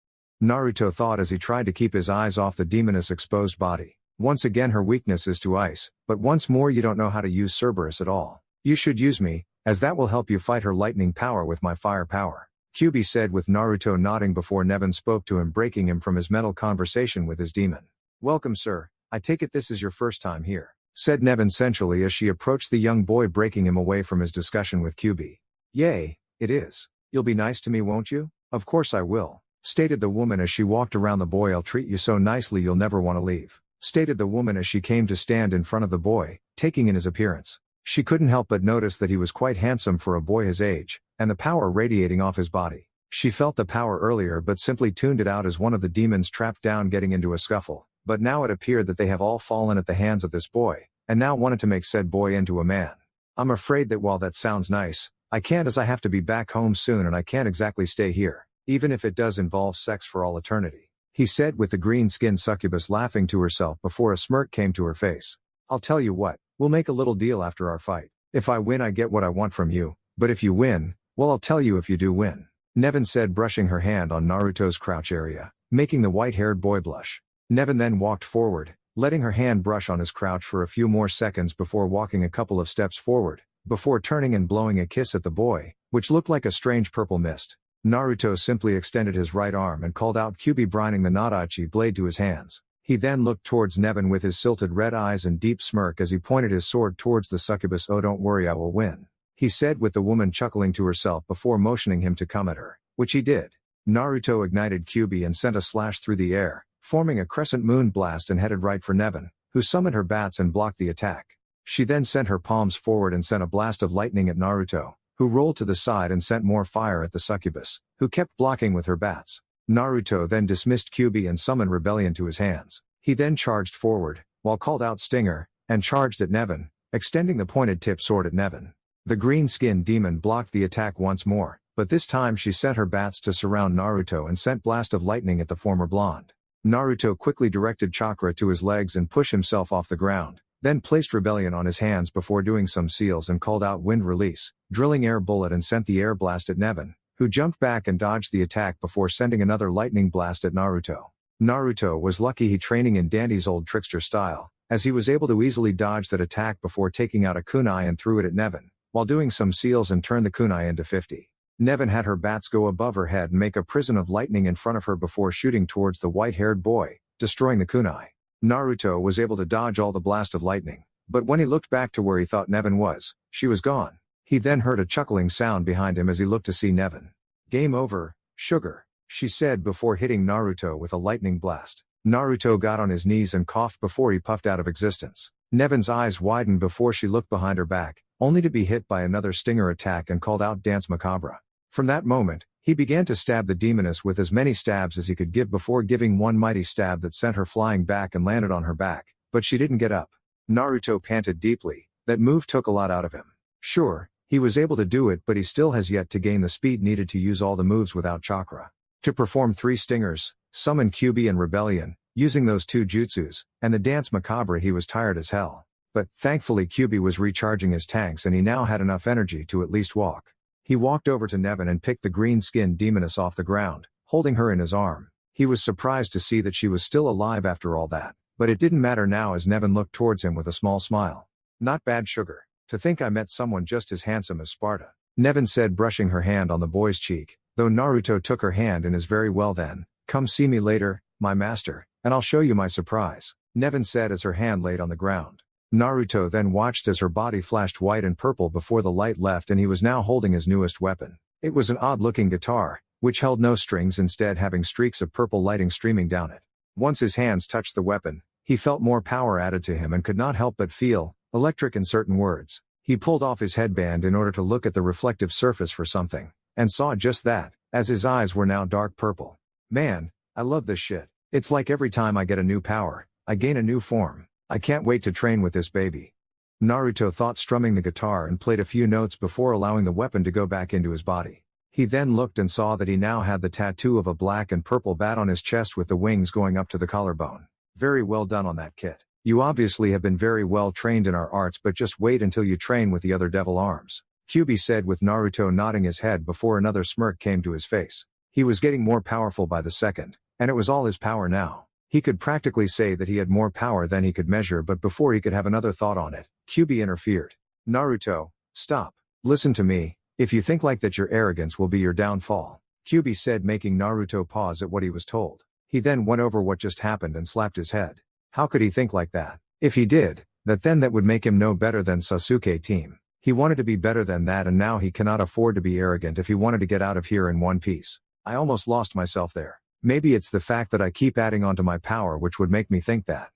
Naruto thought as he tried to keep his eyes off the demoness' exposed body. "Once again, her weakness is to ice, but once more you don't know how to use Cerberus at all. You should use me, as that will help you fight her lightning power with my fire power," Kyubi said, with Naruto nodding before Nevin spoke to him, breaking him from his mental conversation with his demon. "Welcome, sir. I take it this is your first time here," said Nevin sensually as she approached the young boy, breaking him away from his discussion with Kyubi. "Yay, it is. You'll be nice to me, won't you?" "Of course I will," stated the woman as she walked around the boy. "I'll treat you so nicely you'll never want to leave," stated the woman as she came to stand in front of the boy, taking in his appearance. She couldn't help but notice that he was quite handsome for a boy his age, and the power radiating off his body. She felt the power earlier but simply tuned it out as one of the demons trapped down getting into a scuffle, but now it appeared that they have all fallen at the hands of this boy, and now wanted to make said boy into a man. "I'm afraid that while that sounds nice, I can't, as I have to be back home soon and I can't exactly stay here, even if it does involve sex for all eternity," he said, with the green-skinned succubus laughing to herself before a smirk came to her face. "I'll tell you what, we'll make a little deal after our fight. If I win I get what I want from you, but if you win, well, I'll tell you if you do win," Nevin said, brushing her hand on Naruto's crouch area, making the white-haired boy blush. Nevin then walked forward, letting her hand brush on his crouch for a few more seconds before walking a couple of steps forward, before turning and blowing a kiss at the boy, which looked like a strange purple mist. Naruto simply extended his right arm and called out Kyubi, brining the Nadachi blade to his hands. He then looked towards Nevin with his silted red eyes and deep smirk as he pointed his sword towards the succubus. "Oh, don't worry, I will win," he said, with the woman chuckling to herself before motioning him to come at her, which he did. Naruto ignited Kyubi and sent a slash through the air, forming a crescent moon blast, and headed right for Nevin, who summoned her bats and blocked the attack. She then sent her palms forward and sent a blast of lightning at Naruto, who rolled to the side and sent more fire at the succubus, who kept blocking with her bats. Naruto then dismissed Kyubi and summoned rebellion to his hands. He then charged forward, while called out Stinger, and charged at Nevin, extending the pointed tip sword at Nevin. The green-skinned demon blocked the attack once more, but this time she sent her bats to surround Naruto and sent blast of lightning at the former blonde. Naruto quickly directed chakra to his legs and pushed himself off the ground, then placed rebellion on his hands before doing some seals and called out wind release, drilling air bullet, and sent the air blast at Nevin, who jumped back and dodged the attack before sending another lightning blast at Naruto. Naruto was lucky he training in Dandy's old trickster style, as he was able to easily dodge that attack before taking out a kunai and threw it at Nevin, while doing some seals and turned the kunai into 50. Nevin had her bats go above her head and make a prison of lightning in front of her before shooting towards the white-haired boy, destroying the kunai. Naruto was able to dodge all the blast of lightning, but when he looked back to where he thought Nevin was, she was gone. He then heard a chuckling sound behind him as he looked to see Nevin. "Game over, sugar," she said before hitting Naruto with a lightning blast. Naruto got on his knees and coughed before he puffed out of existence. Nevin's eyes widened before she looked behind her back, only to be hit by another stinger attack and called out Dance Macabre. From that moment, he began to stab the demoness with as many stabs as he could give before giving one mighty stab that sent her flying back and landed on her back, but she didn't get up. Naruto panted deeply. That move took a lot out of him. Sure, he was able to do it, but he still has yet to gain the speed needed to use all the moves without chakra. To perform 3 stingers, summon Kyuubi and Rebellion, using those 2 jutsus, and the Dance Macabre, he was tired as hell. But, thankfully, Kyuubi was recharging his tanks and he now had enough energy to at least walk. He walked over to Nevin and picked the green-skinned demoness off the ground, holding her in his arm. He was surprised to see that she was still alive after all that, but it didn't matter now as Nevin looked towards him with a small smile. Not bad, sugar. To think I met someone just as handsome as Sparda, Nevin said, brushing her hand on the boy's cheek, though Naruto took her hand in his. Very well then, come see me later, my master, and I'll show you my surprise, Nevin said as her hand laid on the ground. Naruto then watched as her body flashed white and purple before the light left and he was now holding his newest weapon. It was an odd-looking guitar, which held no strings, instead having streaks of purple lighting streaming down it. Once his hands touched the weapon, he felt more power added to him and could not help but feel electric in certain words. He pulled off his headband in order to look at the reflective surface for something, and saw just that, as his eyes were now dark purple. Man, I love this shit. It's like every time I get a new power, I gain a new form. I can't wait to train with this baby. Naruto thought, strumming the guitar, and played a few notes before allowing the weapon to go back into his body. He then looked and saw that he now had the tattoo of a black and purple bat on his chest with the wings going up to the collarbone. Very well done on that, kid. You obviously have been very well trained in our arts, but just wait until you train with the other devil arms, Kyuubi said, with Naruto nodding his head before another smirk came to his face. He was getting more powerful by the second, and it was all his power now. He could practically say that he had more power than he could measure, but before he could have another thought on it, Kyuubi interfered. Naruto, stop. Listen to me, if you think like that, your arrogance will be your downfall, Kyuubi said, making Naruto pause at what he was told. He then went over what just happened and slapped his head. How could he think like that? If he did, that would make him no better than Sasuke team. He wanted to be better than that, and now he cannot afford to be arrogant if he wanted to get out of here in one piece. I almost lost myself there. Maybe it's the fact that I keep adding on to my power which would make me think that,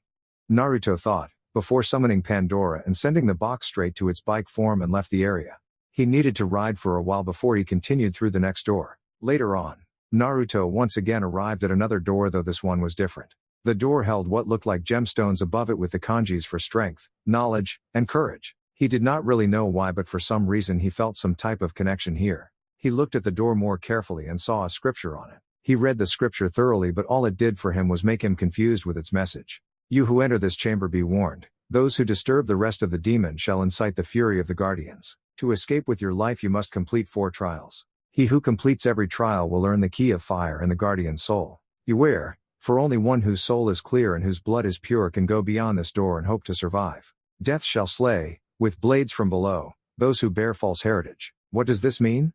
Naruto thought, before summoning Pandora and sending the box straight to its bike form and left the area. He needed to ride for a while before he continued through the next door. Later on, Naruto once again arrived at another door, though this one was different. The door held what looked like gemstones above it with the kanjis for strength, knowledge, and courage. He did not really know why, but for some reason he felt some type of connection here. He looked at the door more carefully and saw a scripture on it. He read the scripture thoroughly, but all it did for him was make him confused with its message. You who enter this chamber, be warned. Those who disturb the rest of the demon shall incite the fury of the guardians. To escape with your life you must complete 4 trials. He who completes every trial will earn the key of fire and the guardian's soul. Beware, for only one whose soul is clear and whose blood is pure can go beyond this door and hope to survive. Death shall slay, with blades from below, those who bear false heritage. What does this mean?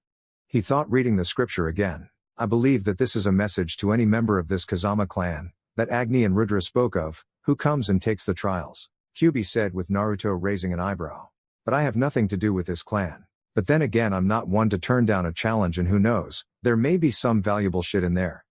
He thought, reading the scripture again. I believe that this is a message to any member of this Kazama clan, that Agni and Rudra spoke of, who comes and takes the trials, Kyuubi said, with Naruto raising an eyebrow. But I have nothing to do with this clan. But then again, I'm not one to turn down a challenge, and who knows, there may be some valuable shit in there.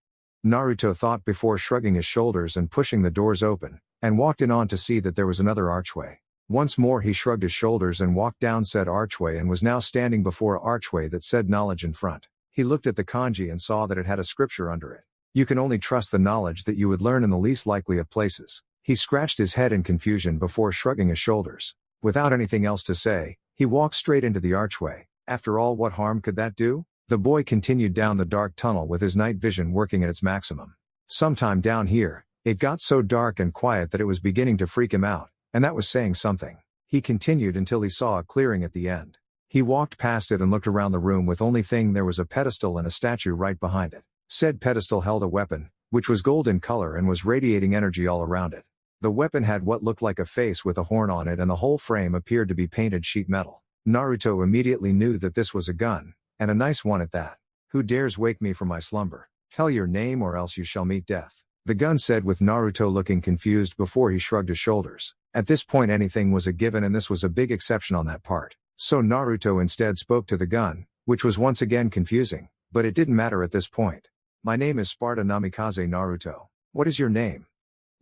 Naruto thought before shrugging his shoulders and pushing the doors open, and walked in on to see that there was another archway. Once more he shrugged his shoulders and walked down said archway and was now standing before an archway that said knowledge in front. He looked at the kanji and saw that it had a scripture under it. You can only trust the knowledge that you would learn in the least likely of places. He scratched his head in confusion before shrugging his shoulders. Without anything else to say, he walked straight into the archway. After all, what harm could that do? The boy continued down the dark tunnel with his night vision working at its maximum. Sometime down here, it got so dark and quiet that it was beginning to freak him out, and that was saying something. He continued until he saw a clearing at the end. He walked past it and looked around the room. With only thing there was a pedestal and a statue right behind it. Said pedestal held a weapon, which was gold in color and was radiating energy all around it. The weapon had what looked like a face with a horn on it, and the whole frame appeared to be painted sheet metal. Naruto immediately knew that this was a gun, and a nice one at that. Who dares wake me from my slumber? Tell your name or else you shall meet death, the gun said, with Naruto looking confused before he shrugged his shoulders. At this point anything was a given, and this was a big exception on that part. So Naruto instead spoke to the gun, which was once again confusing, but it didn't matter at this point. My name is Sparda Namikaze Naruto. What is your name?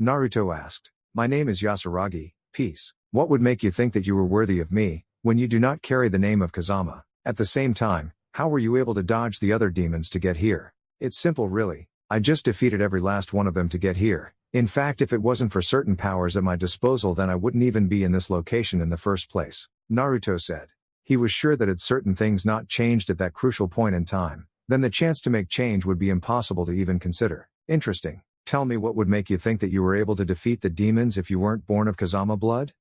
Naruto asked. My name is Yasuragi, Peace. What would make you think that you were worthy of me, when you do not carry the name of Kazama? At the same time, how were you able to dodge the other demons to get here? It's simple really. I just defeated every last one of them to get here. In fact, if it wasn't for certain powers at my disposal, then I wouldn't even be in this location in the first place, Naruto said. He was sure that had certain things not changed at that crucial point in time, then the chance to make change would be impossible to even consider. Interesting. Tell me, what would make you think that you were able to defeat the demons if you weren't born of Kazama blood?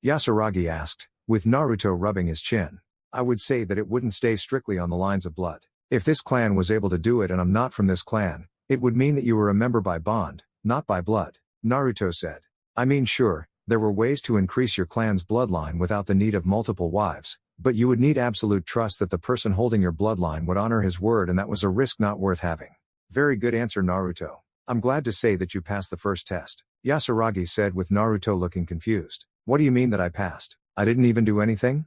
Yasuragi asked, with Naruto rubbing his chin. I would say that it wouldn't stay strictly on the lines of blood. If this clan was able to do it and I'm not from this clan, it would mean that you were a member by bond, not by blood, Naruto said. I mean, sure, there were ways to increase your clan's bloodline without the need of multiple wives, but you would need absolute trust that the person holding your bloodline would honor his word, and that was a risk not worth having. Very good answer, Naruto. I'm glad to say that you passed the first test, Yasuragi said, with Naruto looking confused. What do you mean that I passed? I didn't even do anything?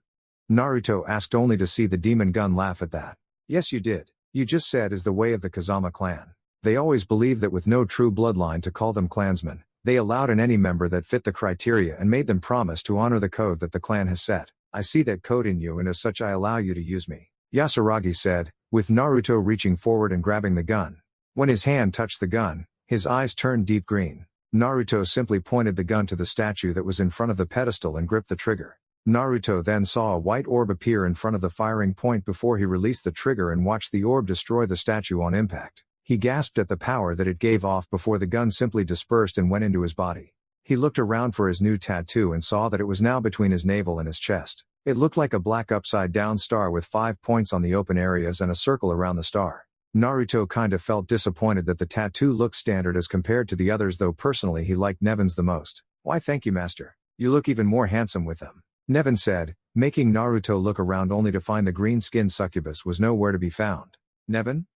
Naruto asked, only to see the demon gun laugh at that. Yes, you did. You just said is the way of the Kazama clan. They always believed that with no true bloodline to call them clansmen, they allowed in any member that fit the criteria and made them promise to honor the code that the clan has set. I see that code in you, and as such I allow you to use me, Yasuragi said, with Naruto reaching forward and grabbing the gun. When his hand touched the gun, his eyes turned deep green. Naruto simply pointed the gun to the statue that was in front of the pedestal and gripped the trigger. Naruto then saw a white orb appear in front of the firing point before he released the trigger and watched the orb destroy the statue on impact. He gasped at the power that it gave off before the gun simply dispersed and went into his body. He looked around for his new tattoo and saw that it was now between his navel and his chest. It looked like a black upside-down star with 5 points on the open areas and a circle around the star. Naruto kind of felt disappointed that the tattoo looked standard as compared to the others, though personally he liked Nevin's the most. Why, thank you, master. You look even more handsome with them, Nevin said, making Naruto look around only to find the green-skinned succubus was nowhere to be found. Nevin?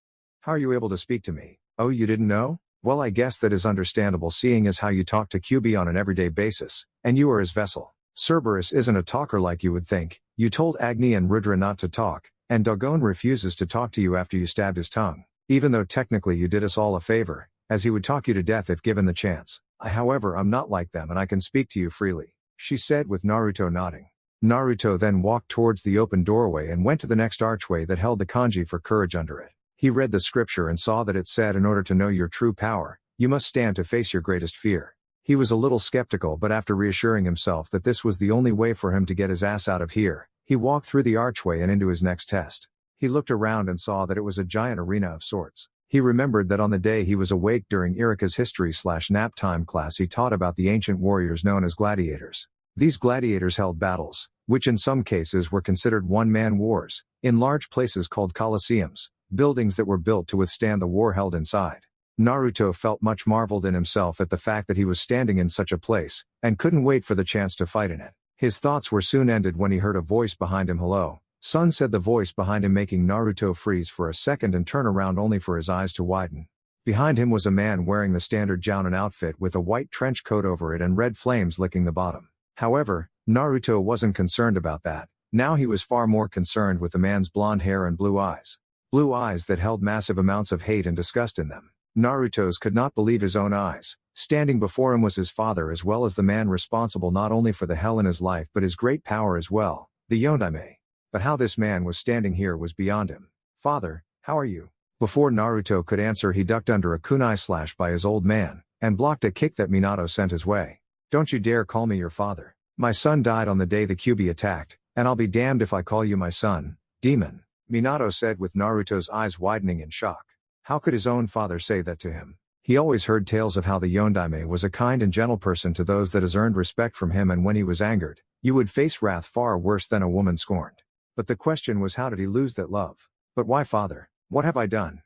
How are you able to speak to me? Oh, you didn't know? Well, I guess that is understandable, seeing as how you talk to QB on an everyday basis, and you are his vessel. Cerberus isn't a talker like you would think. You told Agni and Rudra not to talk, and Dogon refuses to talk to you after you stabbed his tongue. Even though technically you did us all a favor, as he would talk you to death if given the chance. However, I'm not like them and I can speak to you freely, she said, with Naruto nodding. Naruto then walked towards the open doorway and went to the next archway that held the kanji for courage under it. He read the scripture and saw that it said, in order to know your true power, you must stand to face your greatest fear. He was a little skeptical, but after reassuring himself that this was the only way for him to get his ass out of here, he walked through the archway and into his next test. He looked around and saw that it was a giant arena of sorts. He remembered that on the day he was awake during Irika's history/nap time class, he taught about the ancient warriors known as gladiators. These gladiators held battles, which in some cases were considered one-man wars, in large places called coliseums, buildings that were built to withstand the war held inside. Naruto felt much marveled in himself at the fact that he was standing in such a place, and couldn't wait for the chance to fight in it. His thoughts were soon ended when he heard a voice behind him. Hello, son, said the voice behind him, making Naruto freeze for a second and turn around only for his eyes to widen. Behind him was a man wearing the standard Jounin outfit with a white trench coat over it and red flames licking the bottom. However, Naruto wasn't concerned about that. Now he was far more concerned with the man's blonde hair and blue eyes. Blue eyes that held massive amounts of hate and disgust in them. Naruto's could not believe his own eyes. Standing before him was his father, as well as the man responsible not only for the hell in his life but his great power as well, the Yondaime. But how this man was standing here was beyond him. Father, how are you? Before Naruto could answer, he ducked under a kunai slash by his old man, and blocked a kick that Minato sent his way. Don't you dare call me your father. My son died on the day the Kyuubi attacked, and I'll be damned if I call you my son, demon, Minato said, with Naruto's eyes widening in shock. How could his own father say that to him? He always heard tales of how the Yondaime was a kind and gentle person to those that has earned respect from him, and when he was angered, you would face wrath far worse than a woman scorned. But the question was, how did he lose that love? But why, father? What have I done?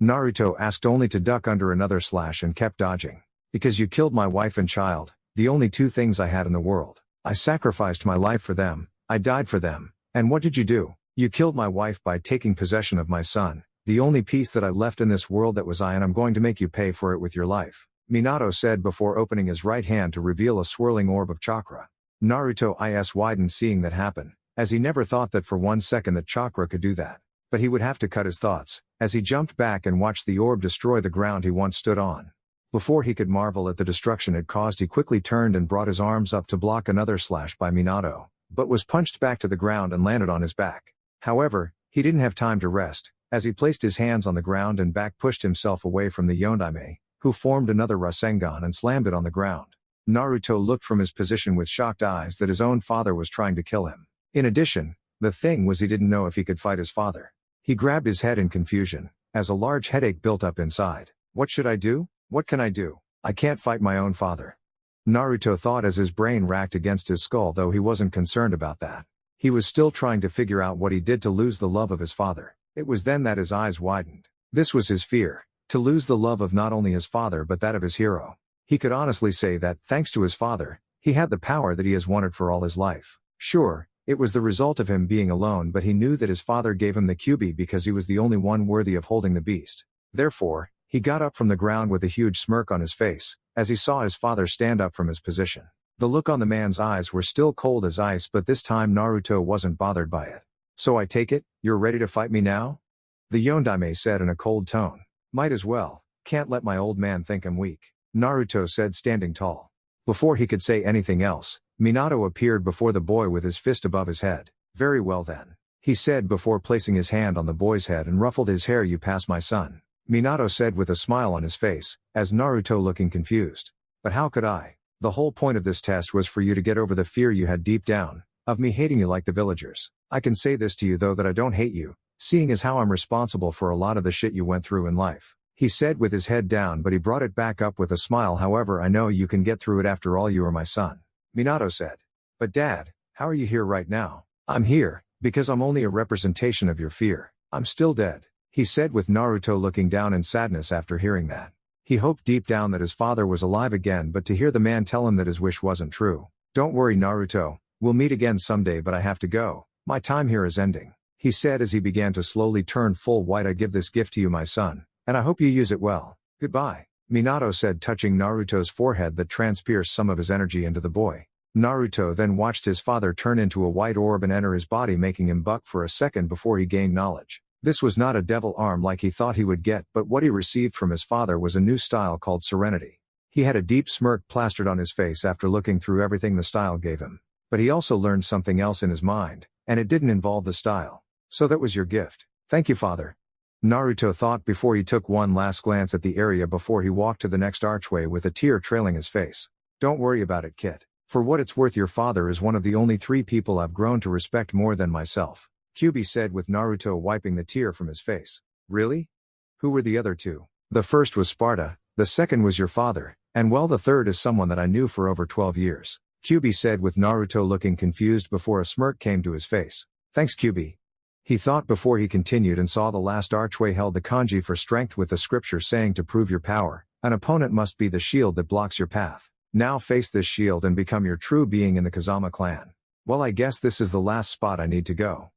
Naruto asked, only to duck under another slash and kept dodging. Because you killed my wife and child, the only two things I had in the world. I sacrificed my life for them, I died for them, and what did you do? You killed my wife by taking possession of my son, the only piece that I left in this world that was I, and I'm going to make you pay for it with your life, Minato said before opening his right hand to reveal a swirling orb of chakra. Naruto's eyes widened seeing that happen, as he never thought that for 1 second that chakra could do that. But he would have to cut his thoughts, as he jumped back and watched the orb destroy the ground he once stood on. Before he could marvel at the destruction it caused, he quickly turned and brought his arms up to block another slash by Minato, but was punched back to the ground and landed on his back. However, he didn't have time to rest, as he placed his hands on the ground and back pushed himself away from the Yondaime, who formed another Rasengan and slammed it on the ground. Naruto looked from his position with shocked eyes that his own father was trying to kill him. In addition, the thing was he didn't know if he could fight his father. He grabbed his head in confusion, as a large headache built up inside. What should I do? What can I do? I can't fight my own father. Naruto thought as his brain racked against his skull, though he wasn't concerned about that. He was still trying to figure out what he did to lose the love of his father. It was then that his eyes widened. This was his fear, to lose the love of not only his father but that of his hero. He could honestly say that, thanks to his father, he had the power that he has wanted for all his life. Sure, it was the result of him being alone, but he knew that his father gave him the Kyuubi because he was the only one worthy of holding the beast. Therefore, he got up from the ground with a huge smirk on his face, as he saw his father stand up from his position. The look on the man's eyes were still cold as ice, but this time Naruto wasn't bothered by it. So I take it, you're ready to fight me now? The Yondaime said in a cold tone. Might as well, can't let my old man think I'm weak, Naruto said, standing tall. Before he could say anything else, Minato appeared before the boy with his fist above his head. Very well then, he said before placing his hand on the boy's head and ruffled his hair. You pass, my son, Minato said with a smile on his face, as Naruto looking confused. But how could I? The whole point of this test was for you to get over the fear you had deep down, of me hating you like the villagers. I can say this to you though, that I don't hate you, seeing as how I'm responsible for a lot of the shit you went through in life, he said with his head down, but he brought it back up with a smile. However, I know you can get through it. After all, you are my son, Minato said. But Dad, how are you here right now? I'm here, because I'm only a representation of your fear. I'm still dead, he said with Naruto looking down in sadness after hearing that. He hoped deep down that his father was alive again, but to hear the man tell him that his wish wasn't true. Don't worry, Naruto, we'll meet again someday, but I have to go. My time here is ending, he said as he began to slowly turn full white. I give this gift to you, my son, and I hope you use it well. Goodbye, Minato said, touching Naruto's forehead that transpierced some of his energy into the boy. Naruto then watched his father turn into a white orb and enter his body, making him buck for a second before he gained knowledge. This was not a devil arm like he thought he would get, but what he received from his father was a new style called Serenity. He had a deep smirk plastered on his face after looking through everything the style gave him. But he also learned something else in his mind, and it didn't involve the style. So that was your gift. Thank you, father, Naruto thought before he took one last glance at the area before he walked to the next archway with a tear trailing his face. Don't worry about it, kid. For what it's worth, your father is one of the only 3 people I've grown to respect more than myself, Kyuubi said with Naruto wiping the tear from his face. Really? Who were the other 2? The first was Sparda, the second was your father, and well, the third is someone that I knew for over 12 years, Kyuubi said with Naruto looking confused before a smirk came to his face. Thanks, Kyuubi, he thought before he continued and saw the last archway held the kanji for strength with the scripture saying, to prove your power, an opponent must be the shield that blocks your path. Now face this shield and become your true being in the Kazama clan. Well, I guess this is the last spot I need to go,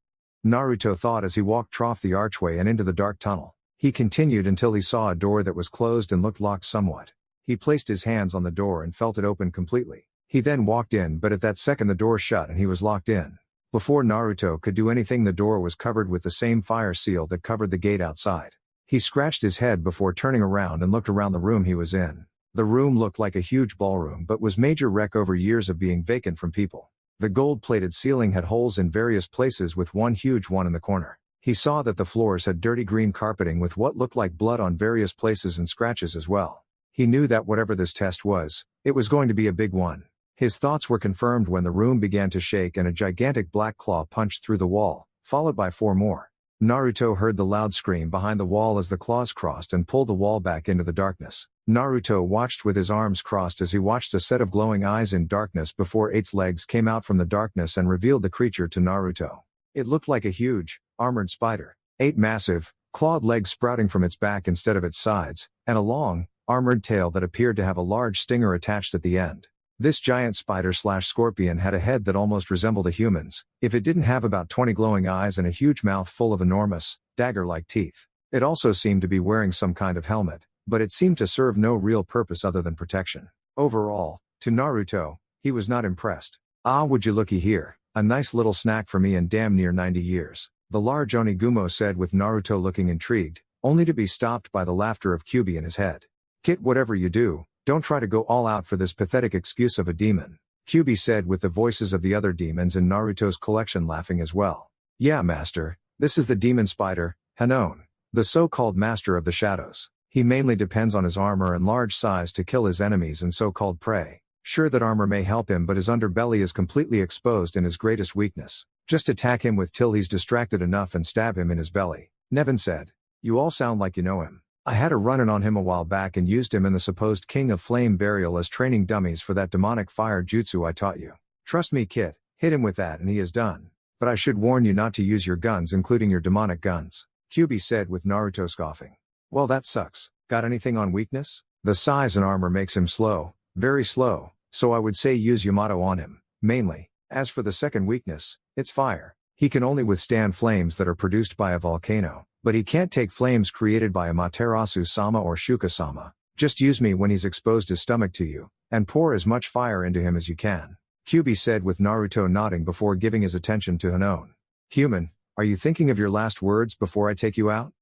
Naruto thought as he walked off the archway and into the dark tunnel. He continued until he saw a door that was closed and looked locked somewhat. He placed his hands on the door and felt it open completely. He then walked in, but at that second the door shut and he was locked in. Before Naruto could do anything, the door was covered with the same fire seal that covered the gate outside. He scratched his head before turning around and looked around the room he was in. The room looked like a huge ballroom but was major wreck over years of being vacant from people. The gold-plated ceiling had holes in various places with one huge one in the corner. He saw that the floors had dirty green carpeting with what looked like blood on various places and scratches as well. He knew that whatever this test was, it was going to be a big one. His thoughts were confirmed when the room began to shake and a gigantic black claw punched through the wall, followed by 4 more. Naruto heard the loud scream behind the wall as the claws crossed and pulled the wall back into the darkness. Naruto watched with his arms crossed as he watched a set of glowing eyes in darkness before 8's legs came out from the darkness and revealed the creature to Naruto. It looked like a huge, armored spider. 8 massive, clawed legs sprouting from its back instead of its sides, and a long, armored tail that appeared to have a large stinger attached at the end. This giant spider/scorpion had a head that almost resembled a human's, if it didn't have about 20 glowing eyes and a huge mouth full of enormous, dagger-like teeth. It also seemed to be wearing some kind of helmet, but it seemed to serve no real purpose other than protection. Overall, to Naruto, he was not impressed. Ah, would you looky here, a nice little snack for me in damn near 90 years, the large Onigumo said with Naruto looking intrigued, only to be stopped by the laughter of Kyuubi in his head. Kit, whatever you do, don't try to go all out for this pathetic excuse of a demon, Kyuubi said with the voices of the other demons in Naruto's collection laughing as well. Yeah, master, this is the demon spider, Hanon, the so-called master of the shadows. He mainly depends on his armor and large size to kill his enemies and so-called prey. Sure, that armor may help him, but his underbelly is completely exposed and his greatest weakness. Just attack him with till he's distracted enough and stab him in his belly, Nevin said. You all sound like you know him. I had a run-in on him a while back and used him and the supposed King of Flame Burial as training dummies for that demonic fire jutsu I taught you. Trust me, Kit, hit him with that and he is done. But I should warn you not to use your guns, including your demonic guns, Kyuubi said with Naruto scoffing. Well, that sucks. Got anything on weakness? The size and armor makes him slow, very slow, so I would say use Yamato on him, mainly. As for the second weakness, it's fire. He can only withstand flames that are produced by a volcano, but he can't take flames created by a Materasu-sama or Shuka-sama. Just use me when he's exposed his stomach to you, and pour as much fire into him as you can, Kyuubi said with Naruto nodding before giving his attention to Hanon. Human, are you thinking of your last words before I take you out?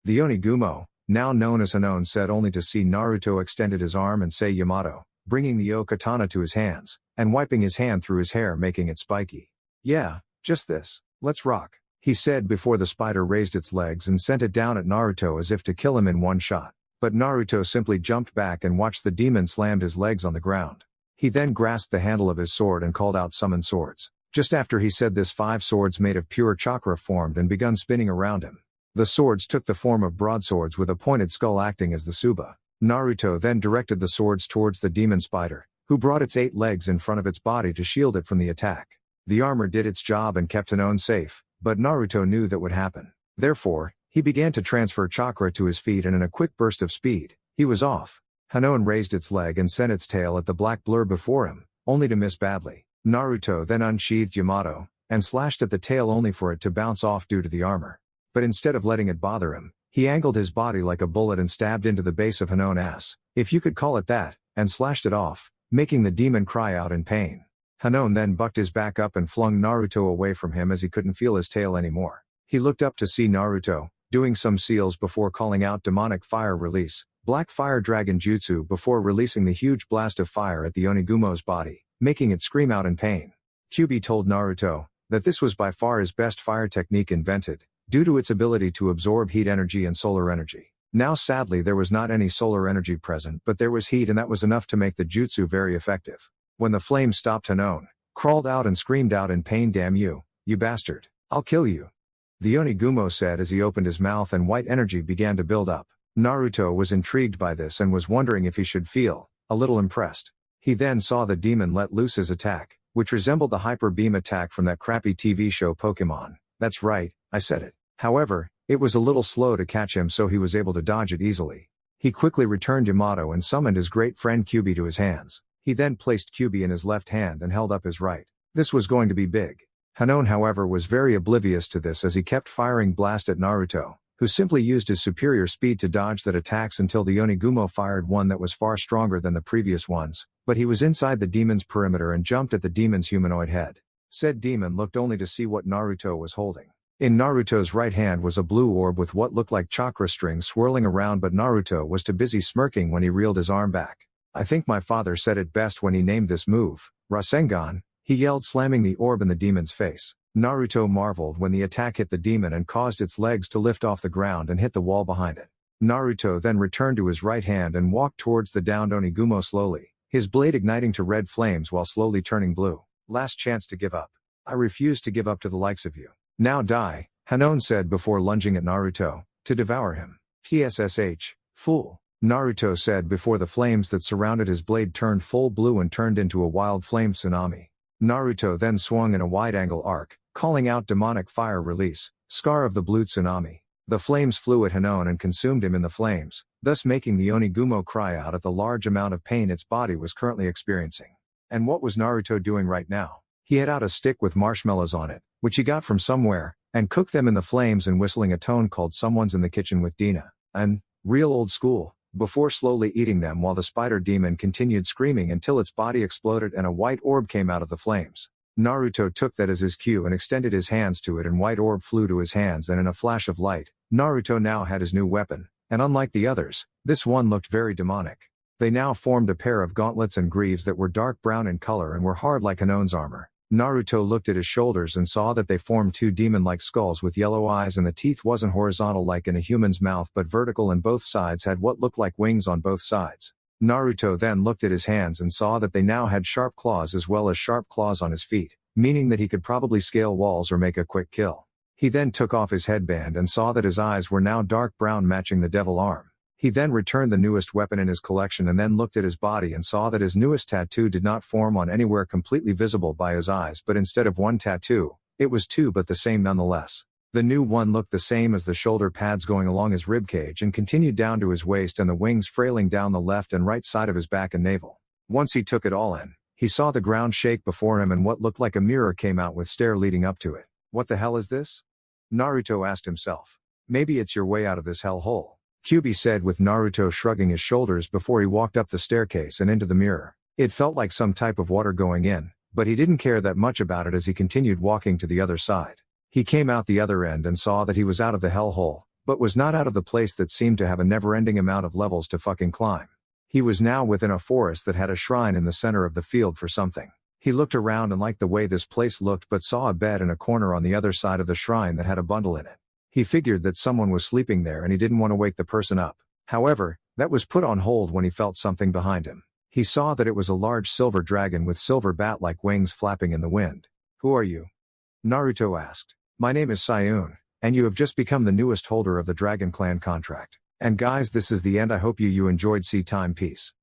The Onigumo, now known as Hanon, said only to see Naruto extended his arm and say Yamato, bringing the O-katana to his hands, and wiping his hand through his hair making it spiky. Yeah, just this. Let's rock, he said before the spider raised its legs and sent it down at Naruto as if to kill him in one shot. But Naruto simply jumped back and watched the demon slammed his legs on the ground. He then grasped the handle of his sword and called out summon swords. Just after he said this, 5 swords made of pure chakra formed and begun spinning around him. The swords took the form of broadswords with a pointed skull acting as the tsuba. Naruto then directed the swords towards the demon spider, who brought its 8 legs in front of its body to shield it from the attack. The armor did its job and kept Hanon safe, but Naruto knew that would happen. Therefore, he began to transfer chakra to his feet and in a quick burst of speed, he was off. Hanon raised its leg and sent its tail at the black blur before him, only to miss badly. Naruto then unsheathed Yamato, and slashed at the tail only for it to bounce off due to the armor. But instead of letting it bother him, he angled his body like a bullet and stabbed into the base of Hanon's ass, if you could call it that, and slashed it off, making the demon cry out in pain. Hanon then bucked his back up and flung Naruto away from him as he couldn't feel his tail anymore. He looked up to see Naruto, doing some seals before calling out demonic fire release, black fire dragon jutsu before releasing the huge blast of fire at the Onigumo's body, making it scream out in pain. Kyuubi told Naruto that this was by far his best fire technique invented, due to its ability to absorb heat energy and solar energy. Now sadly there was not any solar energy present, but there was heat, and that was enough to make the jutsu very effective. When the flames stopped, Hanon crawled out and screamed out in pain, "Damn you, you bastard, I'll kill you," the Onigumo said as he opened his mouth and white energy began to build up. Naruto was intrigued by this and was wondering if he should feel a little impressed. He then saw the demon let loose his attack, which resembled the hyper beam attack from that crappy TV show Pokemon. That's right, I said it. However, it was a little slow to catch him, so he was able to dodge it easily. He quickly returned Yamato and summoned his great friend Kyuubi to his hands. He then placed Kyuubi in his left hand and held up his right. This was going to be big. Hanon, however, was very oblivious to this as he kept firing blast at Naruto, who simply used his superior speed to dodge that attacks until the Onigumo fired one that was far stronger than the previous ones, but he was inside the demon's perimeter and jumped at the demon's humanoid head. Said demon looked only to see what Naruto was holding. In Naruto's right hand was a blue orb with what looked like chakra strings swirling around, but Naruto was too busy smirking when he reeled his arm back. I think my father said it best when he named this move Rasengan, he yelled, slamming the orb in the demon's face. Naruto marveled when the attack hit the demon and caused its legs to lift off the ground and hit the wall behind it. Naruto then returned to his right hand and walked towards the downed Onigumo slowly, his blade igniting to red flames while slowly turning blue. Last chance to give up. I refuse to give up to the likes of you. Now die, Hanon said before lunging at Naruto, to devour him. TSSH, fool, Naruto said before the flames that surrounded his blade turned full blue and turned into a wild flame tsunami. Naruto then swung in a wide-angle arc, calling out demonic fire release, scar of the blue tsunami. The flames flew at Hanon and consumed him in the flames, thus making the Onigumo cry out at the large amount of pain its body was currently experiencing. And what was Naruto doing right now? He had out a stick with marshmallows on it, which he got from somewhere, and cooked them in the flames and whistling a tone called "Someone's in the Kitchen with Dina," and real old school, before slowly eating them while the spider demon continued screaming until its body exploded and a white orb came out of the flames. Naruto took that as his cue and extended his hands to it, and white orb flew to his hands, and in a flash of light, Naruto now had his new weapon, And unlike the others, this one looked very demonic. They now formed a pair of gauntlets and greaves that were dark brown in color and were hard like Hanon's armor. Naruto looked at his shoulders and saw that they formed two demon-like skulls with yellow eyes, and the teeth wasn't horizontal like in a human's mouth but vertical, and both sides had what looked like wings on both sides. Naruto then looked at his hands and saw that they now had sharp claws as well as sharp claws on his feet, meaning that he could probably scale walls or make a quick kill. He then took off his headband and saw that his eyes were now dark brown matching the devil arm. He then returned the newest weapon in his collection and then looked at his body and saw that his newest tattoo did not form on anywhere completely visible by his eyes, but instead of one tattoo, it was two, but the same nonetheless. The new one looked the same as the shoulder pads going along his ribcage and continued down to his waist and the wings frailing down the left and right side of his back and navel. Once he took it all in, he saw the ground shake before him and what looked like a mirror came out with stair leading up to it. What the hell is this? Naruto asked himself. Maybe it's your way out of this hell hole, Kyuubi said, with Naruto shrugging his shoulders before he walked up the staircase and into the mirror. It felt like some type of water going in, but he didn't care that much about it as he continued walking to the other side. He came out the other end and saw that he was out of the hell hole, but was not out of the place that seemed to have a never-ending amount of levels to fucking climb. He was now within a forest that had a shrine in the center of the field for something. He looked around and liked the way this place looked, but saw a bed in a corner on the other side of the shrine that had a bundle in it. He figured that someone was sleeping there and he didn't want to wake the person up. However, that was put on hold when he felt something behind him. He saw that it was a large silver dragon with silver bat-like wings flapping in the wind. Who are you? Naruto asked. My name is Sayun, and you have just become the newest holder of the Dragon Clan contract. And guys, this is the end. I hope you enjoyed. See time. Peace.